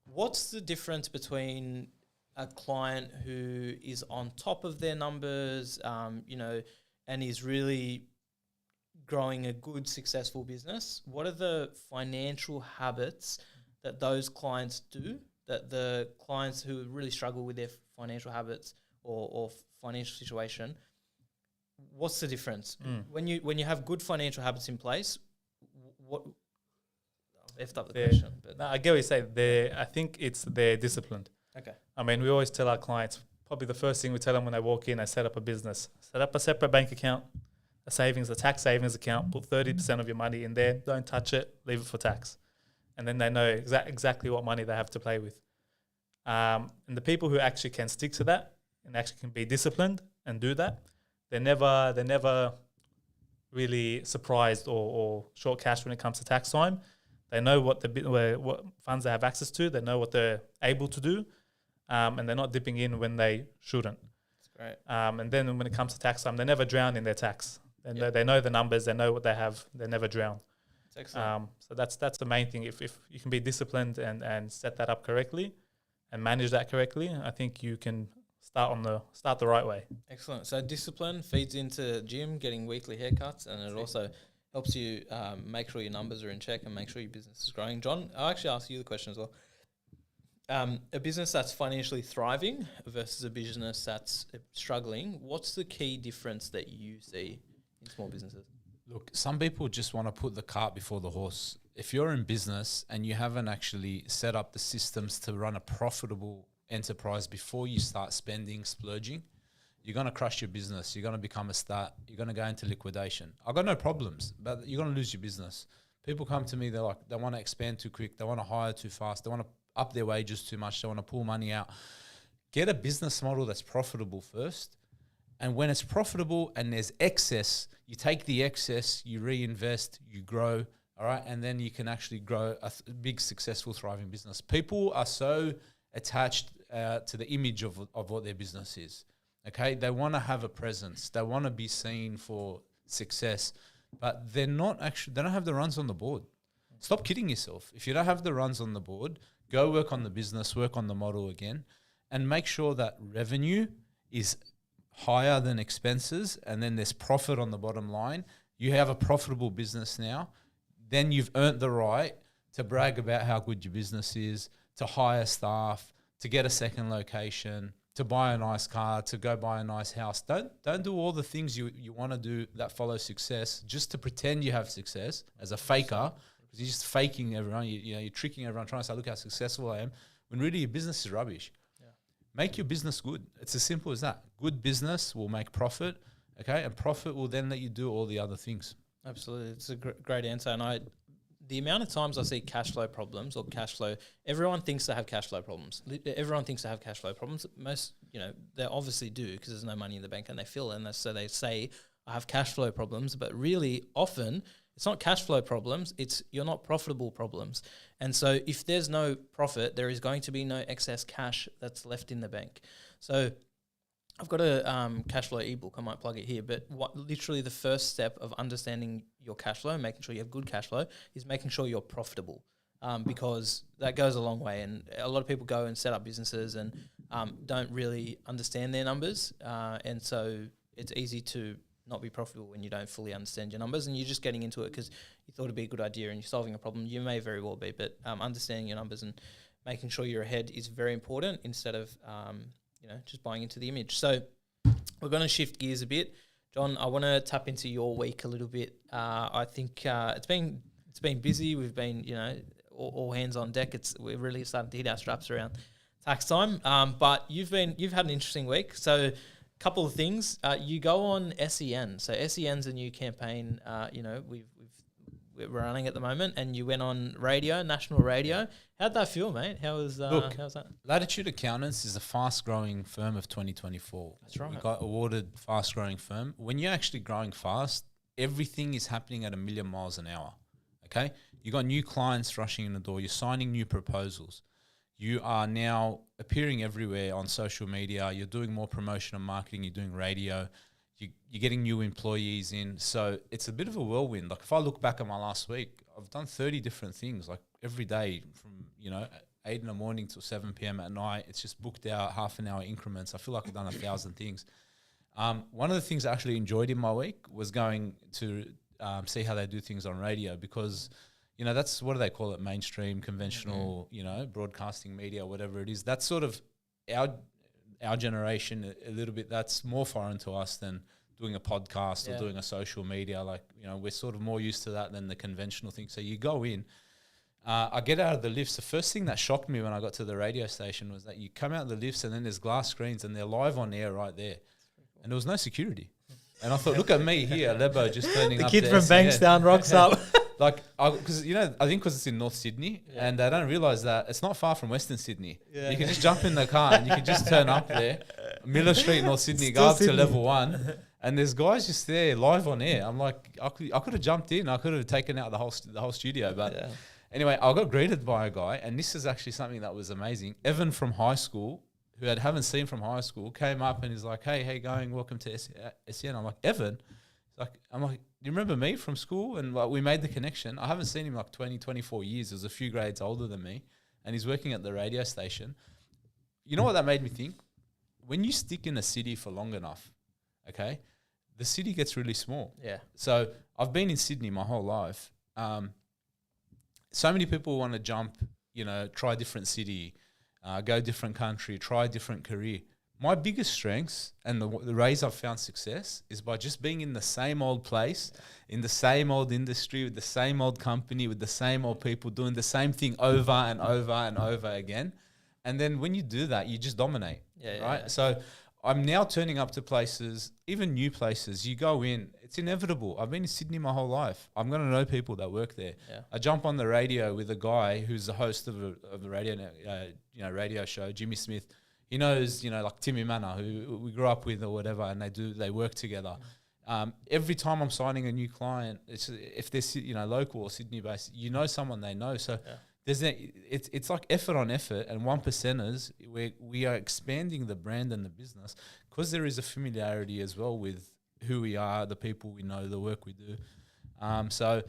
What's the difference between a client who is on top of their numbers, and is really growing a good, successful business, what are the financial habits that those clients do, that the clients who really struggle with their financial habits or financial situation, what's the difference? When you have good financial habits in place, what... I've effed up the question. But No, I get what you say. I think they're disciplined. okay. I mean, we always tell our clients, probably the first thing we tell them when they walk in, they set up a business. Set up a separate bank account, a tax savings account, put 30% of your money in there, don't touch it, leave it for tax. And then they know exactly what money they have to play with. And the people who actually can stick to that and actually can be disciplined and do that, they're never really surprised or short cash when it comes to tax time. They know what funds they have access to. They know what they're able to do, and they're not dipping in when they shouldn't. That's great. And then when it comes to tax time, they never drown in their tax. They know the numbers. They know what they have. They never drown. That's excellent. So that's the main thing. If you can be disciplined and set that up correctly, and manage that correctly, I think you can start the right way. Excellent. So discipline feeds into gym, getting weekly haircuts, and it also helps you make sure your numbers are in check and make sure your business is growing. John, I'll actually ask you the question as well. A business that's financially thriving versus a business that's struggling, what's the key difference that you see in small businesses? Look, some people just want to put the cart before the horse. If you're in business and you haven't actually set up the systems to run a profitable enterprise before you start spending, splurging, you're going to crush your business. You're going to become a start. You're going to go into liquidation. I've got no problems, but you're going to lose your business. People come to me, they want to expand too quick. They want to hire too fast. They want to up their wages too much. They want to pull money out. Get a business model that's profitable first. And when it's profitable and there's excess, you take the excess, you reinvest, you grow, all right? And then you can actually grow a big, successful, thriving business. People are so attached to the image of what their business is, okay? They want to have a presence. They want to be seen for success, but they don't have the runs on the board. Stop kidding yourself. If you don't have the runs on the board, go work on the business, work on the model again, and make sure that revenue is higher than expenses, and then there's profit on the bottom line. You have a profitable business now. Then you've earned the right to brag about how good your business is, to hire staff, to get a second location, to buy a nice car, to go buy a nice house. Don't do all the things you want to do that follow success just to pretend you have success as a faker, because you're just faking everyone. You're tricking everyone, trying to say, look how successful I am, when really your business is rubbish. Make your business good. It's as simple as that. Good business will make profit, okay? And profit will then let you do all the other things. Absolutely. It's a great answer. And the amount of times I see cash flow problems or cash flow, everyone thinks they have cash flow problems. Everyone thinks they have cash flow problems. Most, they obviously do because there's no money in the bank and they fill in. So they say, I have cash flow problems, but really often it's not cash flow problems, it's you're not profitable problems. And so if there's no profit, there is going to be no excess cash that's left in the bank. So I've got a cash flow ebook, I might plug it here, but literally the first step of understanding your cash flow, making sure you have good cash flow, is making sure you're profitable, because that goes a long way. And a lot of people go and set up businesses and don't really understand their numbers, and so it's easy to not be profitable when you don't fully understand your numbers and you're just getting into it because you thought it'd be a good idea and you're solving a problem. You may very well be, but understanding your numbers and making sure you're ahead is very important instead of just buying into the image. So we're going to shift gears a bit. John, I want to tap into your week a little bit. I think it's been busy. We've been all hands on deck. We're really starting to hit our straps around tax time. But you've had an interesting week. So couple of things. You go on SEN. So SEN's a new campaign. We're running at the moment, and you went on radio, national radio. How'd that feel, mate? How's that? Latitude Accountants is a fast-growing firm of 2024. That's right. We got awarded fast-growing firm. When you're actually growing fast, everything is happening at 1,000,000 miles an hour. Okay, you got new clients rushing in the door. You're signing new proposals. You are now appearing everywhere on social media. You're doing more promotion and marketing. You're doing radio. You're getting new employees in. So it's a bit of a whirlwind. Like if I look back at my last week, I've done 30 different things, like every day from, 8 in the morning till 7 p.m. at night. It's just booked out half an hour increments. I feel like I've done 1,000 things. One of the things I actually enjoyed in my week was going to see how they do things on radio, because, you know, that's, what do they call it? Mainstream, conventional, you know, broadcasting media, whatever it is. That's sort of our generation a little bit. That's more foreign to us than doing a podcast or doing a social media. Like, you know, we're sort of more used to that than the conventional thing. So you go in, I get out of the lifts. The first thing that shocked me when I got to the radio station was that you come out of the lifts and then there's glass screens and they're live on air right there. And there was no security. And I thought, look at me here, Lebo, just turning up. The kid from Bankstown rocks up. Like, because, you know, I think because it's in North Sydney, and they don't realise that it's not far from Western Sydney. Yeah. You can just jump in the car and you can just turn up there, Miller Street, North Sydney, go up to level 1, and there's guys just there live on air. I'm like, I could have jumped in, I could have taken out the whole studio, but anyway, I got greeted by a guy, and this is actually something that was amazing. Evan from high school, who I haven't seen from high school, came up and he's like, "Hey, how you going? Welcome to SEN." I'm like, "Evan?" I'm like, "Do you remember me from school?" And like, we made the connection. I haven't seen him like 20, 24 years. He was a few grades older than me, and he's working at the radio station. You know what that made me think? When you stick in a city for long enough, okay, the city gets really small. Yeah. So I've been in Sydney my whole life. So many people want to jump, you know, try a different city, go different country, try a different career. My biggest strengths and the ways I've found success is by just being in the same old place, in the same old industry, with the same old company, with the same old people, doing the same thing over and over and over again. And then when you do that, you just dominate, right? So I'm now turning up to places, even new places. You go in, it's inevitable. I've been in Sydney my whole life. I'm going to know people that work there. Yeah. I jump on the radio with a guy who's the host of the radio show, Jimmy Smith. He knows, you know, like Timmy Manor, who we grew up with or whatever, and they work together. Every time I'm signing a new client, if they're, you know, local or Sydney based, you know someone they know. So it's like effort on effort, and 1%ers, we are expanding the brand and the business because there is a familiarity as well with who we are, the people we know, the work we do. So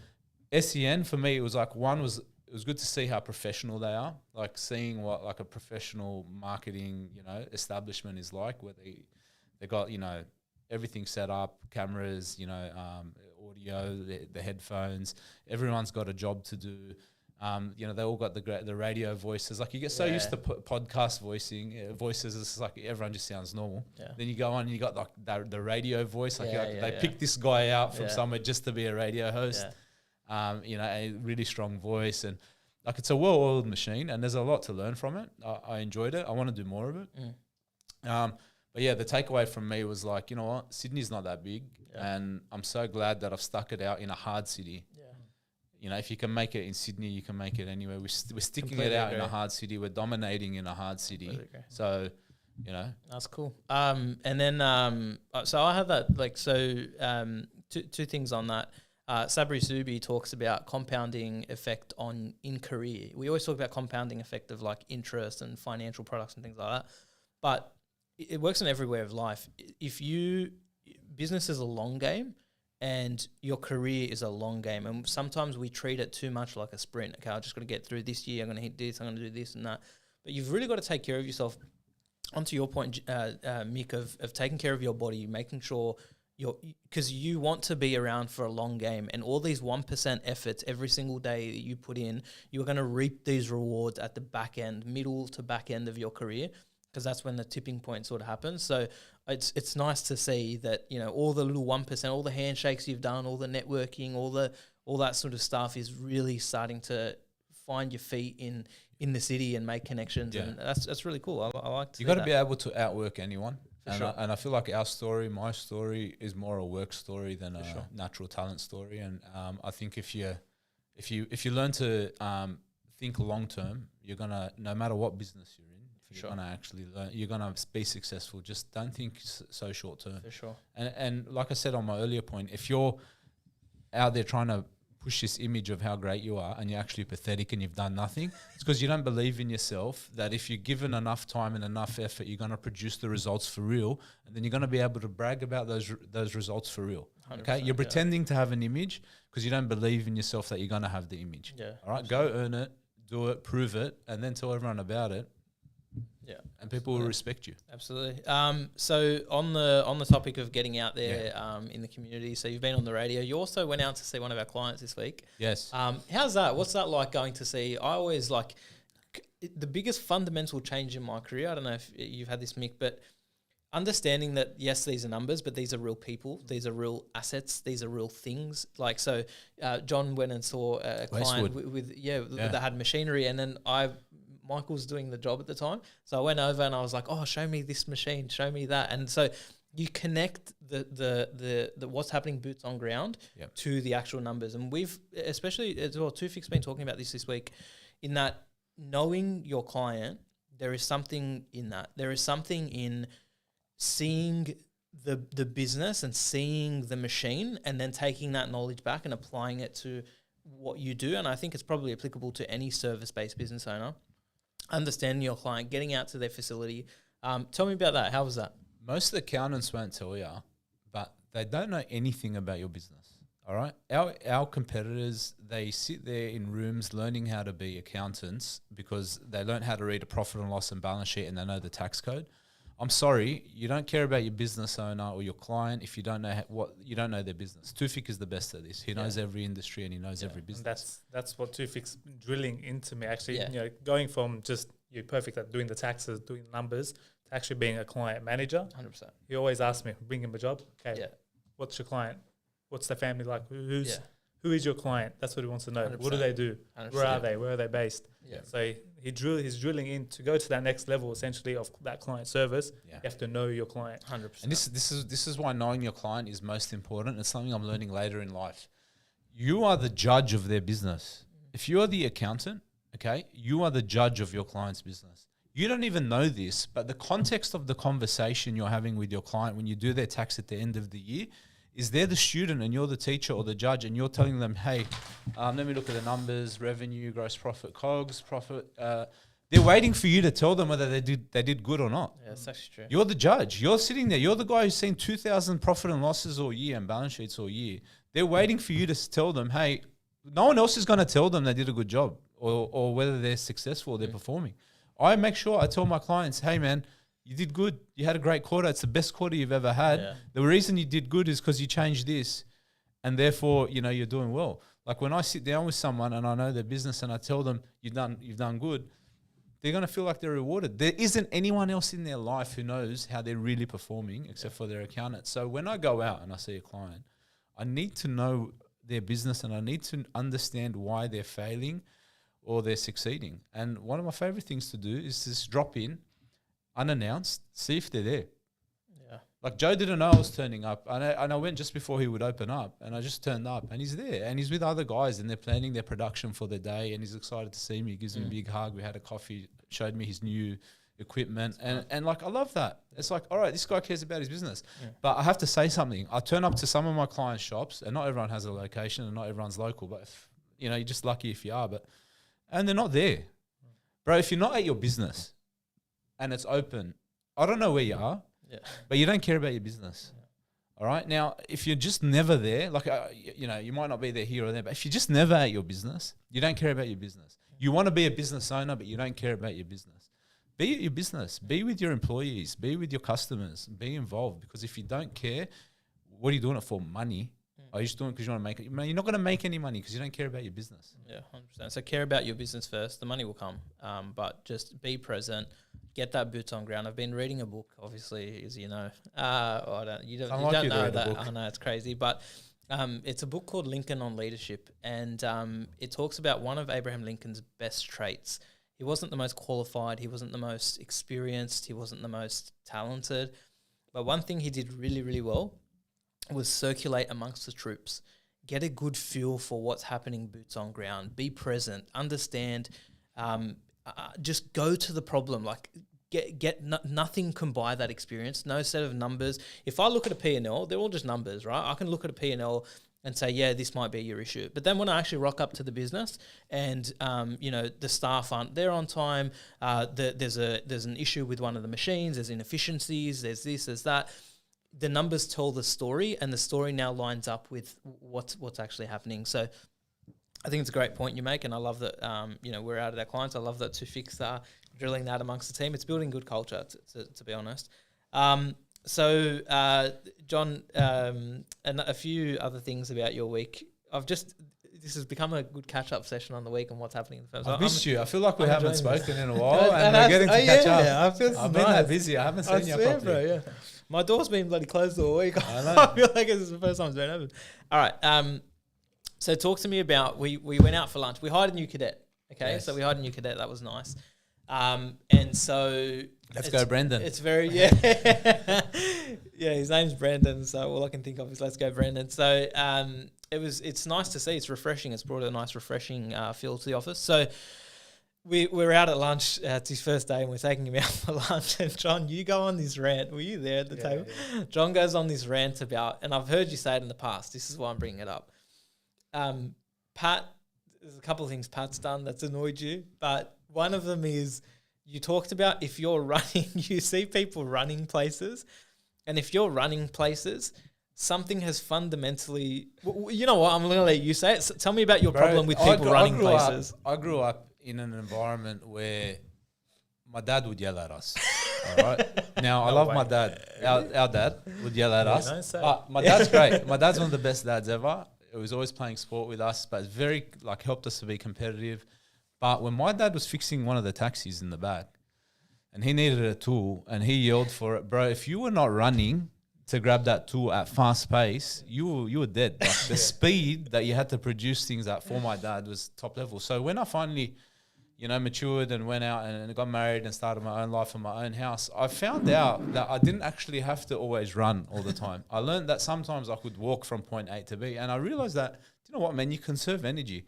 SEN for me, it was like it was good to see how professional they are, like seeing what like a professional marketing, you know, establishment is like, where they got, you know, everything set up, cameras, you know, audio, the headphones. Everyone's got a job to do. You know, they all got the radio voices. Like you get so used to podcast voices. It's like everyone just sounds normal. Yeah. Then you go on and you got like the radio voice. Like they picked this guy out from somewhere just to be a radio host. Yeah. You know, a really strong voice, and like it's a well-oiled machine, and there's a lot to learn from it. I enjoyed it. I want to do more of it. But yeah, the takeaway from me was like, you know what, Sydney's not that big, and I'm so glad that I've stuck it out in a hard city. Yeah. You know, if you can make it in Sydney, you can make it anywhere. We're sticking Completely it out in a hard city. We're dominating in a hard city. So, you know, that's cool. And then so I have that two things on that. Sabri Subi talks about compounding effect in career. We always talk about compounding effect of like interest and financial products and things like that, but it works in every way of life. Business is a long game, and your career is a long game, and sometimes we treat it too much like a sprint. Okay, I just got to get through this year. I'm going to hit this. I'm going to do this and that. But you've really got to take care of yourself. Onto your point, Mick, of taking care of your body, making sure. Because you want to be around for a long game, and all these 1% efforts every single day that you put in, you're going to reap these rewards at the middle to back end of your career, because that's when the tipping point sort of happens. So it's nice to see that, you know, all the little 1%, all the handshakes you've done, all the networking, all that sort of stuff is really starting to find your feet in the city and make connections, and that's really cool. I like to. You got to be able to outwork anyone. And I feel like my story is more a work story than a natural talent story. And I think if you learn to think long term, you're gonna, no matter what business you're in, you're gonna actually learn. You're gonna be successful. Just don't think so short term. For sure. And like I said on my earlier point, if you're out there trying to push this image of how great you are and you're actually pathetic and you've done nothing, it's because you don't believe in yourself that if you're given enough time and enough effort, you're going to produce the results for real, and then you're going to be able to brag about those results for real. Okay, you're pretending to have an image because you don't believe in yourself that you're going to have the image. All right, go earn it, do it, prove it, and then tell everyone about it. Yeah, and people will respect you. Absolutely. So on the topic of getting out there in the community, so you've been on the radio. You also went out to see one of our clients this week. Yes. How's that? What's that like going to see? I always like the biggest fundamental change in my career. I don't know if you've had this, Mick, but understanding that, yes, these are numbers, but these are real people. These are real assets. These are real things. Like, so John went and saw a client that had machinery, and then Michael's doing the job at the time. So I went over and I was like, oh, show me this machine, show me that. And so you connect the what's happening boots on ground to the actual numbers. And we've, especially as well, Tufik's been talking about this week, in that knowing your client, there is something in that. There is something in seeing the business and seeing the machine and then taking that knowledge back and applying it to what you do. And I think it's probably applicable to any service-based business owner. Understanding your client, getting out to their facility. Tell me about that. How was that? Most of the accountants won't tell you, but they don't know anything about your business. All right? Our competitors, they sit there in rooms learning how to be accountants because they learn how to read a profit and loss and balance sheet and they know the tax code. I'm sorry, you don't care about your business owner or your client if you don't know you don't know their business. Tufik is the best at this. He knows every industry and he knows every business. And that's what Tufik's drilling into me. Actually, going from just you're perfect at doing the taxes, doing numbers, to actually being a client manager. 100%. He always asks me, bring him a job. Okay, what's your client? What's the family like? Who is your client? That's what he wants to know. 100%. What do they do? 100%. Where are they? Where are they based? Yeah. So he's drilling in to go to that next level, essentially, of that client service. You have to know your client. 100%. And this is why knowing your client is most important. It's something I'm learning later in life. You are the judge of their business. If you are the accountant, okay, you are the judge of your client's business. You don't even know this, but the context of the conversation you're having with your client when you do their tax at the end of the year is they're the student and you're the teacher or the judge, and you're telling them, hey, let me look at the numbers, revenue, gross profit, COGS, profit. They're waiting for you to tell them whether they did good or not. Yeah, that's actually true. You're the judge. You're sitting there. You're the guy who's seen 2,000 profit and losses all year and balance sheets all year. They're waiting for you to tell them, hey, no one else is going to tell them they did a good job or whether they're successful or they're performing. I make sure I tell my clients, hey, man, you did good. You had a great quarter. It's the best quarter you've ever had. Yeah. The reason you did good is because you changed this, and therefore, you're doing well. Like when I sit down with someone and I know their business and I tell them you've done good, they're going to feel like they're rewarded. There isn't anyone else in their life who knows how they're really performing except for their accountant. So when I go out and I see a client, I need to know their business and I need to understand why they're failing or they're succeeding. And one of my favorite things to do is just drop in unannounced, see if they're there. Yeah. Like Joe didn't know I was turning up, and I went just before he would open up, and I just turned up, and he's there, and he's with other guys, and they're planning their production for the day, and he's excited to see me. He gives me a big hug. We had a coffee, showed me his new equipment, and like I love that. It's like, all right, this guy cares about his business. Yeah. But I have to say something. I turn up to some of my clients' shops, and not everyone has a location, and not everyone's local, but you're just lucky if you are, and they're not there. Bro, if you're not at your business and it's open, I don't know where you are, but you don't care about your business. Yeah. All right. Now, if you're just never there, like, you might not be there here or there, but if you're just never at your business, you don't care about your business. You want to be a business owner, but you don't care about your business. Be at your business. Be with your employees. Be with your customers. Be involved. Because if you don't care, what are you doing it for? Money. Are you just doing it because you want to make it? You're not going to make any money because you don't care about your business. Yeah, 100%. So care about your business first. The money will come. But just be present. Get that boots on ground. I've been reading a book, obviously, as you know. You don't know that. I know, it's crazy. But it's a book called Lincoln on Leadership. And it talks about one of Abraham Lincoln's best traits. He wasn't the most qualified. He wasn't the most experienced. He wasn't the most talented. But one thing he did really, really well was circulate amongst the troops, get a good feel for what's happening boots on ground, be present, understand, just go to the problem, like nothing can buy that experience, no set of numbers. If I look at a P&L, they're all just numbers, right? I can look at a P&L and say, yeah, this might be your issue. But then when I actually rock up to the business and, the staff aren't there on time, there's an issue with one of the machines, there's inefficiencies, there's this, there's that. The numbers tell the story, and the story now lines up with what's actually happening. So I think it's a great point you make, and I love that. We're out at our clients. I love that to fix drilling that amongst the team. It's building good culture, to be honest. So, John, and a few other things about your week. This has become a good catch-up session on the week and what's happening in the firm. I've missed you. I feel like we haven't spoken in a while, And and we're getting to catch up. Yeah, I've been that busy. I haven't seen you properly. Bro, yeah. My door's been bloody closed all week. I know. I feel like this is the first time it's been open. All right. So talk to me about, we went out for lunch. We hired a new cadet. Okay, Yes. so we hired a new cadet. That was nice. And so... Let's go, Brendan. It's very, yeah. Yeah, his name's Brendan, so all I can think of is let's go, Brendan. So it's nice to see. It's refreshing. It's brought a nice refreshing feel to the office. So we're out at lunch. It's his first day, and we're taking him out for lunch. And John, you go on this rant. Were you there at the table? Yeah. John goes on this rant about, and I've heard you say it in the past. This is why I'm bringing it up. Pat, there's a couple of things Pat's done that's annoyed you, but one of them is you talked about if you're running, you see people running places, and if you're running places, something has fundamentally... You know what? I'm going to let you say it. So tell me about your problem with people running places. I grew up in an environment where my dad would yell at us. All right. Now, I love my dad. Our dad would yell at us. But my dad's great. My dad's one of the best dads ever. He was always playing sport with us, but it's very helped us to be competitive. But when my dad was fixing one of the taxis in the back and he needed a tool and he yelled for it, bro, if you were not running to grab that tool at fast pace, you were dead. Like the speed that you had to produce things at for my dad was top level. So when I finally, matured and went out and got married and started my own life in my own house, I found out that I didn't actually have to always run all the time. I learned that sometimes I could walk from point A to B, and I realized that, you know what, man, you conserve energy.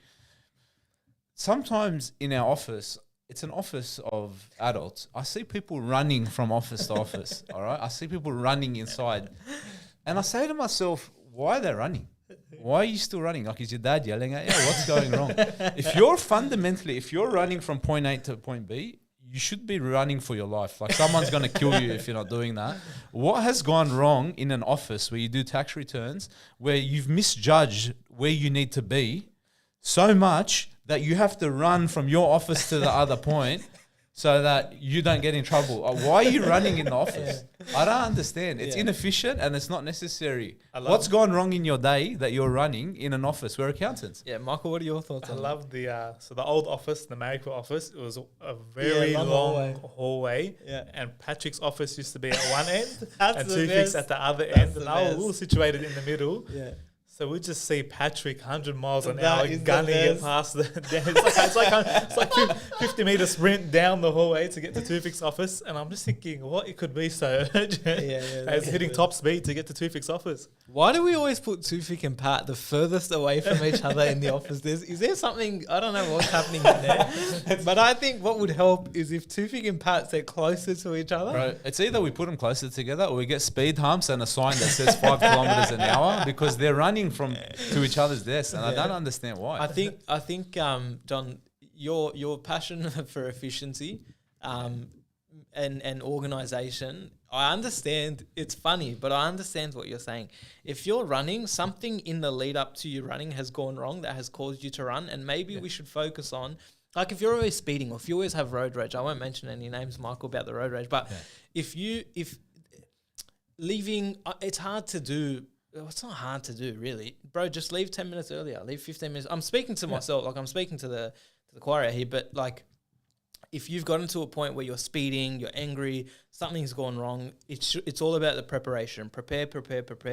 Sometimes in our office, it's an office of adults. I see people running from office to office, all right? I see people running inside. And I say to myself, why are they running? Why are you still running? Like, is your dad yelling at you? What's going wrong? If you're running from point A to point B, you should be running for your life. Like, someone's going to kill you if you're not doing that. What has gone wrong in an office where you do tax returns, where you've misjudged where you need to be so much that you have to run from your office to the other point so that you don't get in trouble? Why are you running in the office? I don't understand. It's inefficient and it's not necessary. What's gone wrong in your day that you're running in an office? We're accountants. Yeah, Michael, what are your thoughts on that? I love the old office, the Marrickville office. It was a very long hallway. Yeah. And Patrick's office used to be at one end and Tufek's at the other end. And I was all situated in the middle. Yeah. So we just see Patrick 100 miles an hour gunning it past the... It's like 50-meter sprint down the hallway to get to Tufek's office. And I'm just thinking, what it could be so urgent as hitting top speed to get to Tufek's office. Why do we always put Tufek and Pat the furthest away from each other in the office? Is there something... I don't know what's happening in there. But I think what would help is if Tufek and Pat sit closer to each other. Bro, it's either we put them closer together or we get speed humps and a sign that says 5 kilometers an hour because they're running to each other's desks, and I don't understand why. I think, John, your passion for efficiency, and organisation, I understand. It's funny, but I understand what you're saying. If you're running, something in the lead up to you running has gone wrong that has caused you to run, and maybe we should focus on, like, if you're always speeding or if you always have road rage. I won't mention any names, Michael, about the road rage, but if leaving, it's hard to do. It's not hard to do, really. Bro, just leave 10 minutes earlier. Leave 15 minutes. I'm speaking to myself, like I'm speaking to the choir here, but like if you've gotten to a point where you're speeding, you're angry, something's gone wrong, it's all about the preparation. Prepare.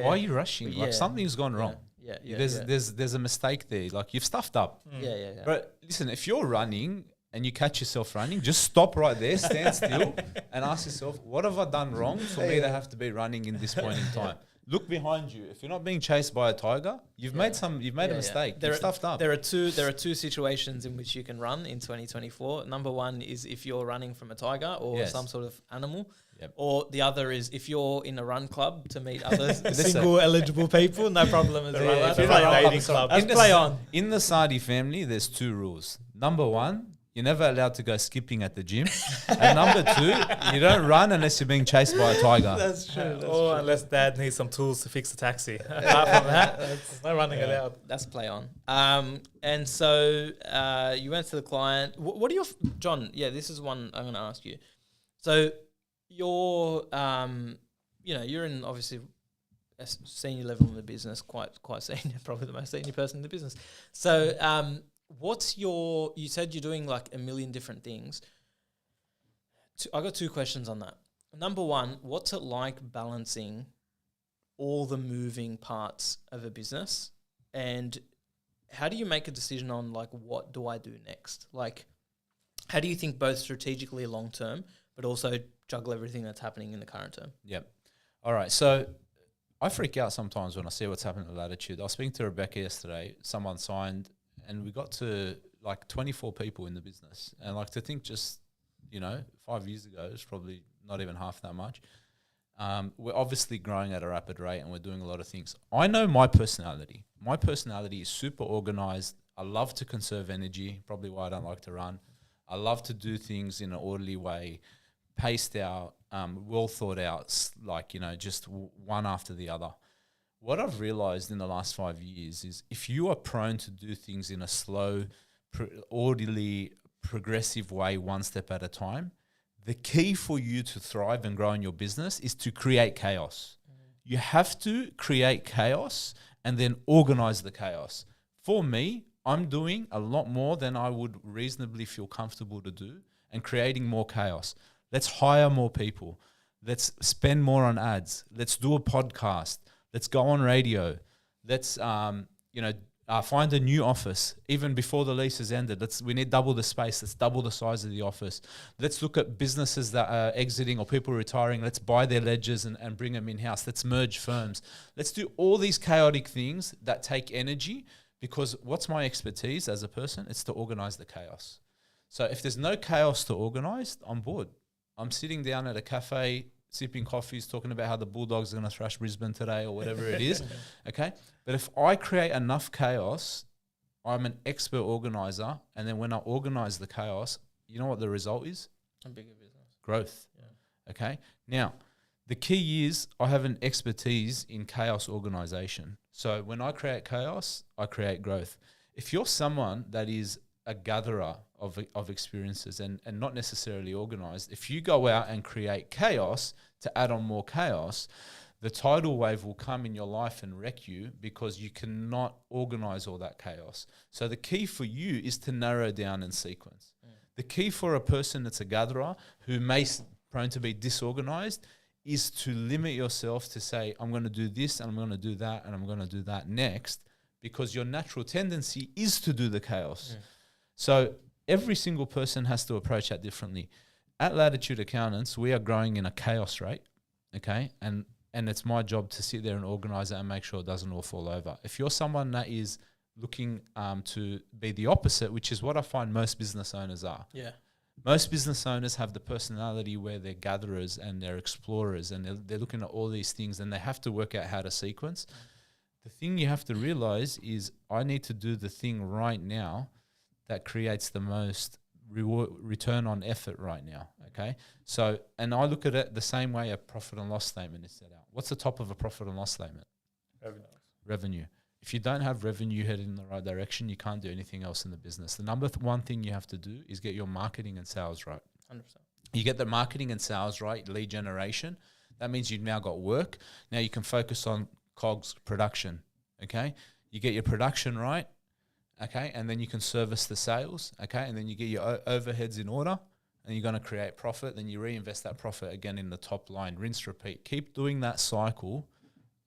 Why are you rushing? Like something's gone wrong. There's a mistake there. Like you've stuffed up. Yeah. But listen, if you're running and you catch yourself running, just stop right there, stand still and ask yourself, what have I done wrong for me to have to be running in this point in time? Look behind you. If you're not being chased by a tiger, you've made a mistake. You've stuffed up. There are two situations in which you can run in 2024. Number one is if you're running from a tiger or some sort of animal. Yep. Or the other is if you're in a run club to meet other single eligible people, no problem as well. In the Saade family, there's 2 rules. Number one, you're never allowed to go skipping at the gym. And number two, you don't run unless you're being chased by a tiger. That's true. Or unless dad needs some tools to fix the taxi. Apart from that, there's no running allowed. That's play on. And so you went to the client. What are your John? Yeah, this is one I'm going to ask you. So you're, you're in obviously a senior level in the business, quite senior, probably the most senior person in the business. So you said you're doing like a million different things. I got two questions on that. Number one, what's it like balancing all the moving parts of a business, and how do you make a decision on like, what do I do next? Like, how do you think both strategically long term, but also juggle everything that's happening in the current term? Yep. All right. So I freak out sometimes when I see what's happening at Latitude. I was speaking to Rebecca yesterday. Someone signed, and we got to like 24 people in the business. And like, to think just, 5 years ago, it's probably not even half that much. We're obviously growing at a rapid rate, and we're doing a lot of things. I know my personality. My personality is super organized. I love to conserve energy, probably why I don't like to run. I love to do things in an orderly way, paced out, well thought out, just one after the other. What I've realized in the last 5 years is if you are prone to do things in a slow, orderly, progressive way, one step at a time, the key for you to thrive and grow in your business is to create chaos. You have to create chaos and then organize the chaos. For me, I'm doing a lot more than I would reasonably feel comfortable to do and creating more chaos. Let's hire more people. Let's spend more on ads. Let's do a podcast. Let's go on radio. Let's, find a new office. Even before the lease is ended, we need double the space. Let's double the size of the office. Let's look at businesses that are exiting or people retiring. Let's buy their ledgers and bring them in-house. Let's merge firms. Let's do all these chaotic things that take energy, because what's my expertise as a person? It's to organize the chaos. So if there's no chaos to organize, I'm bored. I'm sitting down at a cafe, sipping coffees, talking about how the Bulldogs are going to thrash Brisbane today or whatever it is, okay? But if I create enough chaos, I'm an expert organizer, and then when I organize the chaos, you know what the result is? A bigger business. Growth, okay? Now, the key is I have an expertise in chaos organization. So when I create chaos, I create growth. If you're someone that is a gatherer of experiences and not necessarily organized, if you go out and create chaos to add on more chaos, the tidal wave will come in your life and wreck you because you cannot organize all that chaos. So the key for you is to narrow down and sequence. The key for a person that's a gatherer who may prone to be disorganized is to limit yourself to say, I'm going to do this and I'm going to do that and I'm going to do that next, because your natural tendency is to do the chaos. So every single person has to approach that differently. At Latitude Accountants, we are growing in a chaos rate, okay? And it's my job to sit there and organize it and make sure it doesn't all fall over. If you're someone that is looking to be the opposite, which is what I find most business owners are. Yeah. Most business owners have the personality where they're gatherers and they're explorers, and they're looking at all these things, and they have to work out how to sequence. The thing you have to realize is I need to do the thing right now that creates the most return on effort right now, okay? So, and I look at it the same way a profit and loss statement is set out. What's the top of a profit and loss statement? Revenue. If you don't have revenue headed in the right direction, you can't do anything else in the business. The number one thing you have to do is get your marketing and sales right. 100%. You get the marketing and sales right, lead generation. That means you've now got work. Now you can focus on COGS production, okay? You get your production right, okay, and then you can service the sales, okay, and then you get your overheads in order, and you're going to create profit, then you reinvest that profit again in the top line. Rinse, repeat. Keep doing that cycle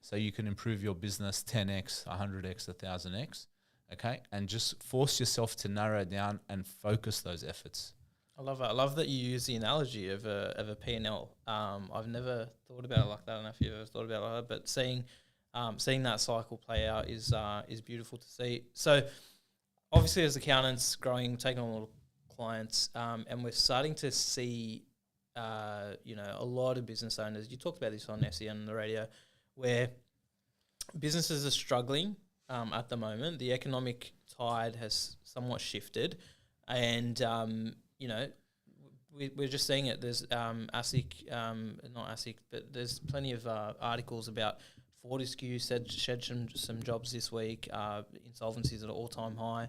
so you can improve your business 10x, 100x, 1,000x, okay, and just force yourself to narrow down and focus those efforts. I love it. I love that you use the analogy of a P&L. I've never thought about it like that. I don't know if you've ever thought about it like that, but seeing that cycle play out is beautiful to see. So obviously as accountants growing, taking on a lot of clients, and we're starting to see, a lot of business owners, you talked about this on SEN on the radio, where businesses are struggling at the moment. The economic tide has somewhat shifted. And you know, we're just seeing it. There's ASIC, not ASIC, but there's plenty of articles about Fortescue shed some jobs this week. Insolvencies at an all-time high,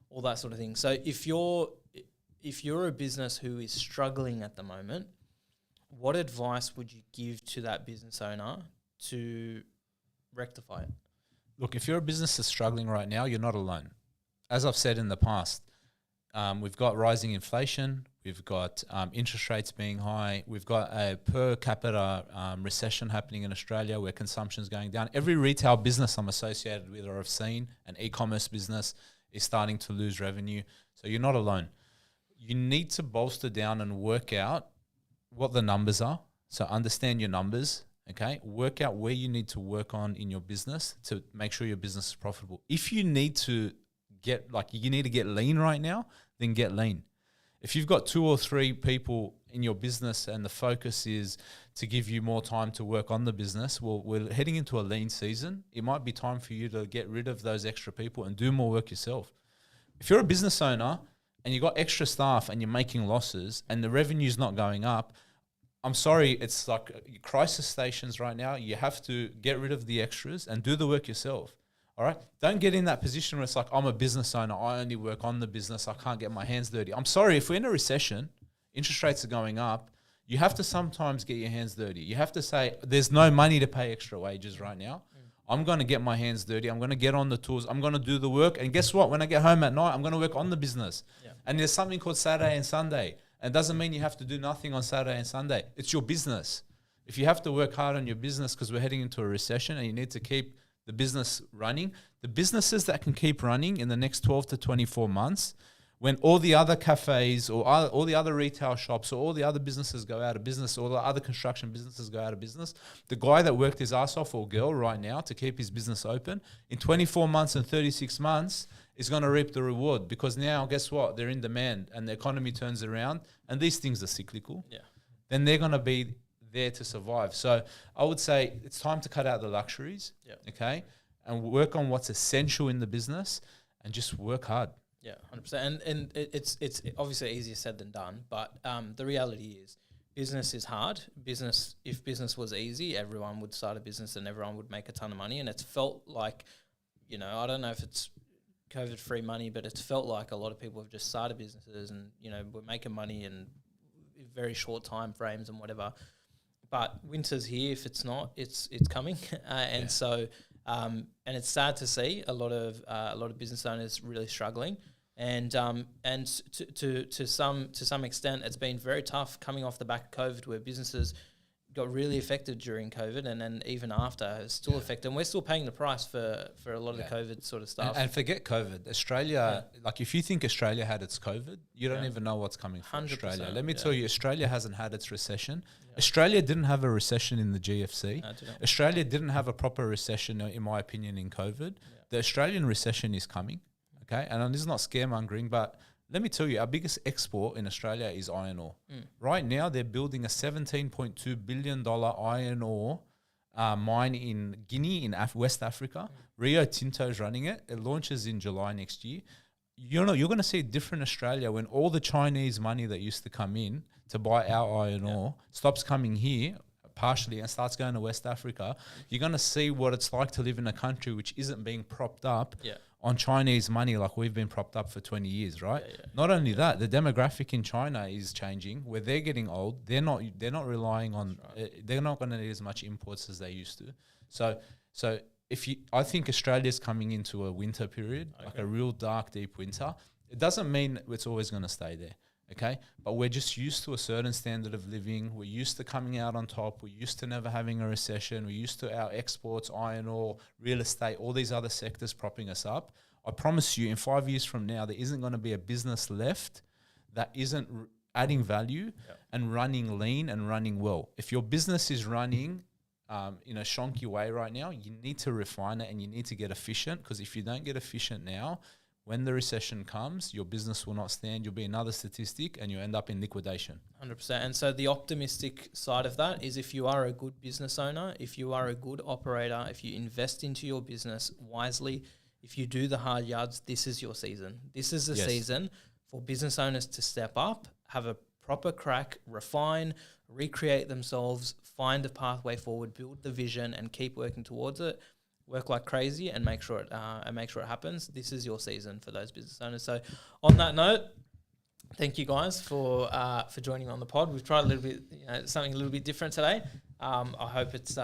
all that sort of thing. So if you're a business who is struggling at the moment, what advice would you give to that business owner to rectify it? Look, if you're a business that's struggling right now, you're not alone. As I've said in the past, we've got rising inflation, we've got interest rates being high, we've got a per capita recession happening in Australia where consumption's going down. Every retail business I'm associated with or have seen, an e-commerce business, is starting to lose revenue. So you're not alone. You need to bolster down and work out what the numbers are. So understand your numbers, okay? Work out where you need to work on in your business to make sure your business is profitable. If you need to get lean right now, then get lean. If you've got 2 or 3 people in your business and the focus is to give you more time to work on the business, well, we're heading into a lean season. It might be time for you to get rid of those extra people and do more work yourself. If you're a business owner and you've got extra staff and you're making losses and the revenue's not going up, I'm sorry, it's like crisis stations right now. You have to get rid of the extras and do the work yourself. All right? Don't get in that position where it's like, I'm a business owner. I only work on the business. I can't get my hands dirty. I'm sorry, if we're in a recession, interest rates are going up, you have to sometimes get your hands dirty. You have to say, there's no money to pay extra wages right now. I'm going to get my hands dirty. I'm going to get on the tools. I'm going to do the work. And guess what? When I get home at night, I'm going to work on the business. Yeah. And there's something called Saturday and Sunday. And it doesn't mean you have to do nothing on Saturday and Sunday. It's your business. If you have to work hard on your business because we're heading into a recession and you need to keep the business running, the businesses that can keep running in the next 12 to 24 months, when all the other cafes or all the other retail shops or all the other businesses go out of business, or the other construction businesses go out of business, the guy that worked his ass off, or girl right now, to keep his business open, in 24 months and 36 months is going to reap the reward, because now, guess what? They're in demand and the economy turns around, and these things are cyclical. Yeah. Then they're going to be there to survive. So I would say it's time to cut out the luxuries, okay, and work on what's essential in the business and just work hard. Yeah, 100%. And it's obviously easier said than done, but the reality is business is hard. If business was easy, everyone would start a business and everyone would make a ton of money. And it's felt like, you know, I don't know if it's COVID-free money, but it's felt like a lot of people have just started businesses and, you know, we're making money in very short time frames and whatever. But winter's here. If it's not, it's coming. So and it's sad to see a lot of business owners really struggling. And to some extent, it's been very tough coming off the back of COVID, where businesses got really affected during COVID, and then even after it's still affected. And we're still paying the price for a lot of the COVID sort of stuff. And forget COVID. Australia, like if you think Australia had its COVID, you don't even know what's coming from Australia. Let me tell you, Australia hasn't had its recession. Australia didn't have a recession in the GFC. No, Australia didn't have a proper recession, in my opinion, in COVID. The Australian recession is coming, okay? And this is not scaremongering, but let me tell you, our biggest export in Australia is iron ore. Right now, they're building a $17.2 billion iron ore mine in Guinea, in West Africa. Rio Tinto is running it. It launches in July next year. You're going to see a different Australia when all the Chinese money that used to come in to buy our iron ore stops coming here partially and starts going to West Africa. You're going to see what it's like to live in a country which isn't being propped up on Chinese money like we've been propped up for 20 years, right? Not only that, the demographic in China is changing, where they're getting old. They're not relying on, they're not going to need as much imports as they used to. So I think Australia's coming into a winter period, like a real dark, deep winter. It doesn't mean it's always going to stay there, okay? But we're just used to a certain standard of living. We're used to coming out on top. We're used to never having a recession. We're used to our exports, iron ore, real estate, all these other sectors propping us up. I promise you, in 5 years from now, there isn't going to be a business left that isn't adding value and running lean and running well. If your business is running in a shonky way right now, you need to refine it and you need to get efficient, because if you don't get efficient now, when the recession comes, your business will not stand. You'll be another statistic and you end up in liquidation. 100%. And so the optimistic side of that is, if you are a good business owner, if you are a good operator, if you invest into your business wisely, if you do the hard yards, this is your season. This is the season for business owners to step up, have a proper crack, refine, recreate themselves, find a pathway forward, build the vision, and keep working towards it. Work like crazy and make sure it happens. This is your season for those business owners. So, on that note, thank you guys for joining me on the pod. We've tried a little bit, something a little bit different today. I hope it's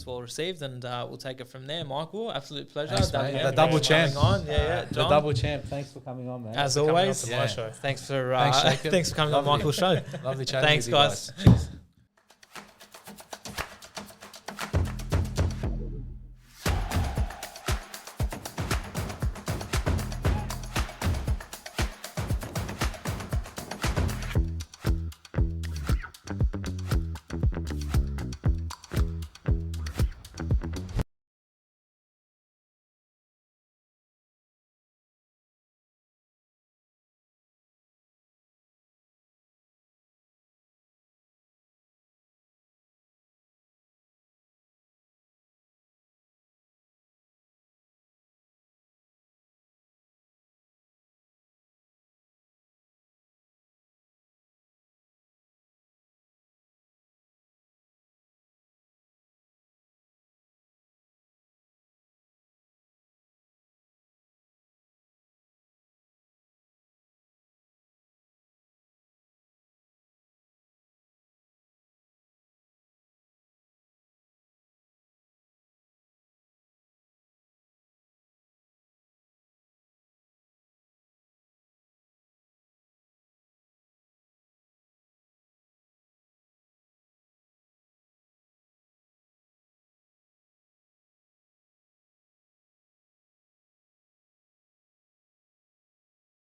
well received, and we'll take it from there. Michael, absolute pleasure. Thanks, mate. The double champ. The double champ. Thanks for coming on, man. As always, my show. thanks for coming on Michael's show. Lovely chatting Thanks, with you guys. guys. Cheers.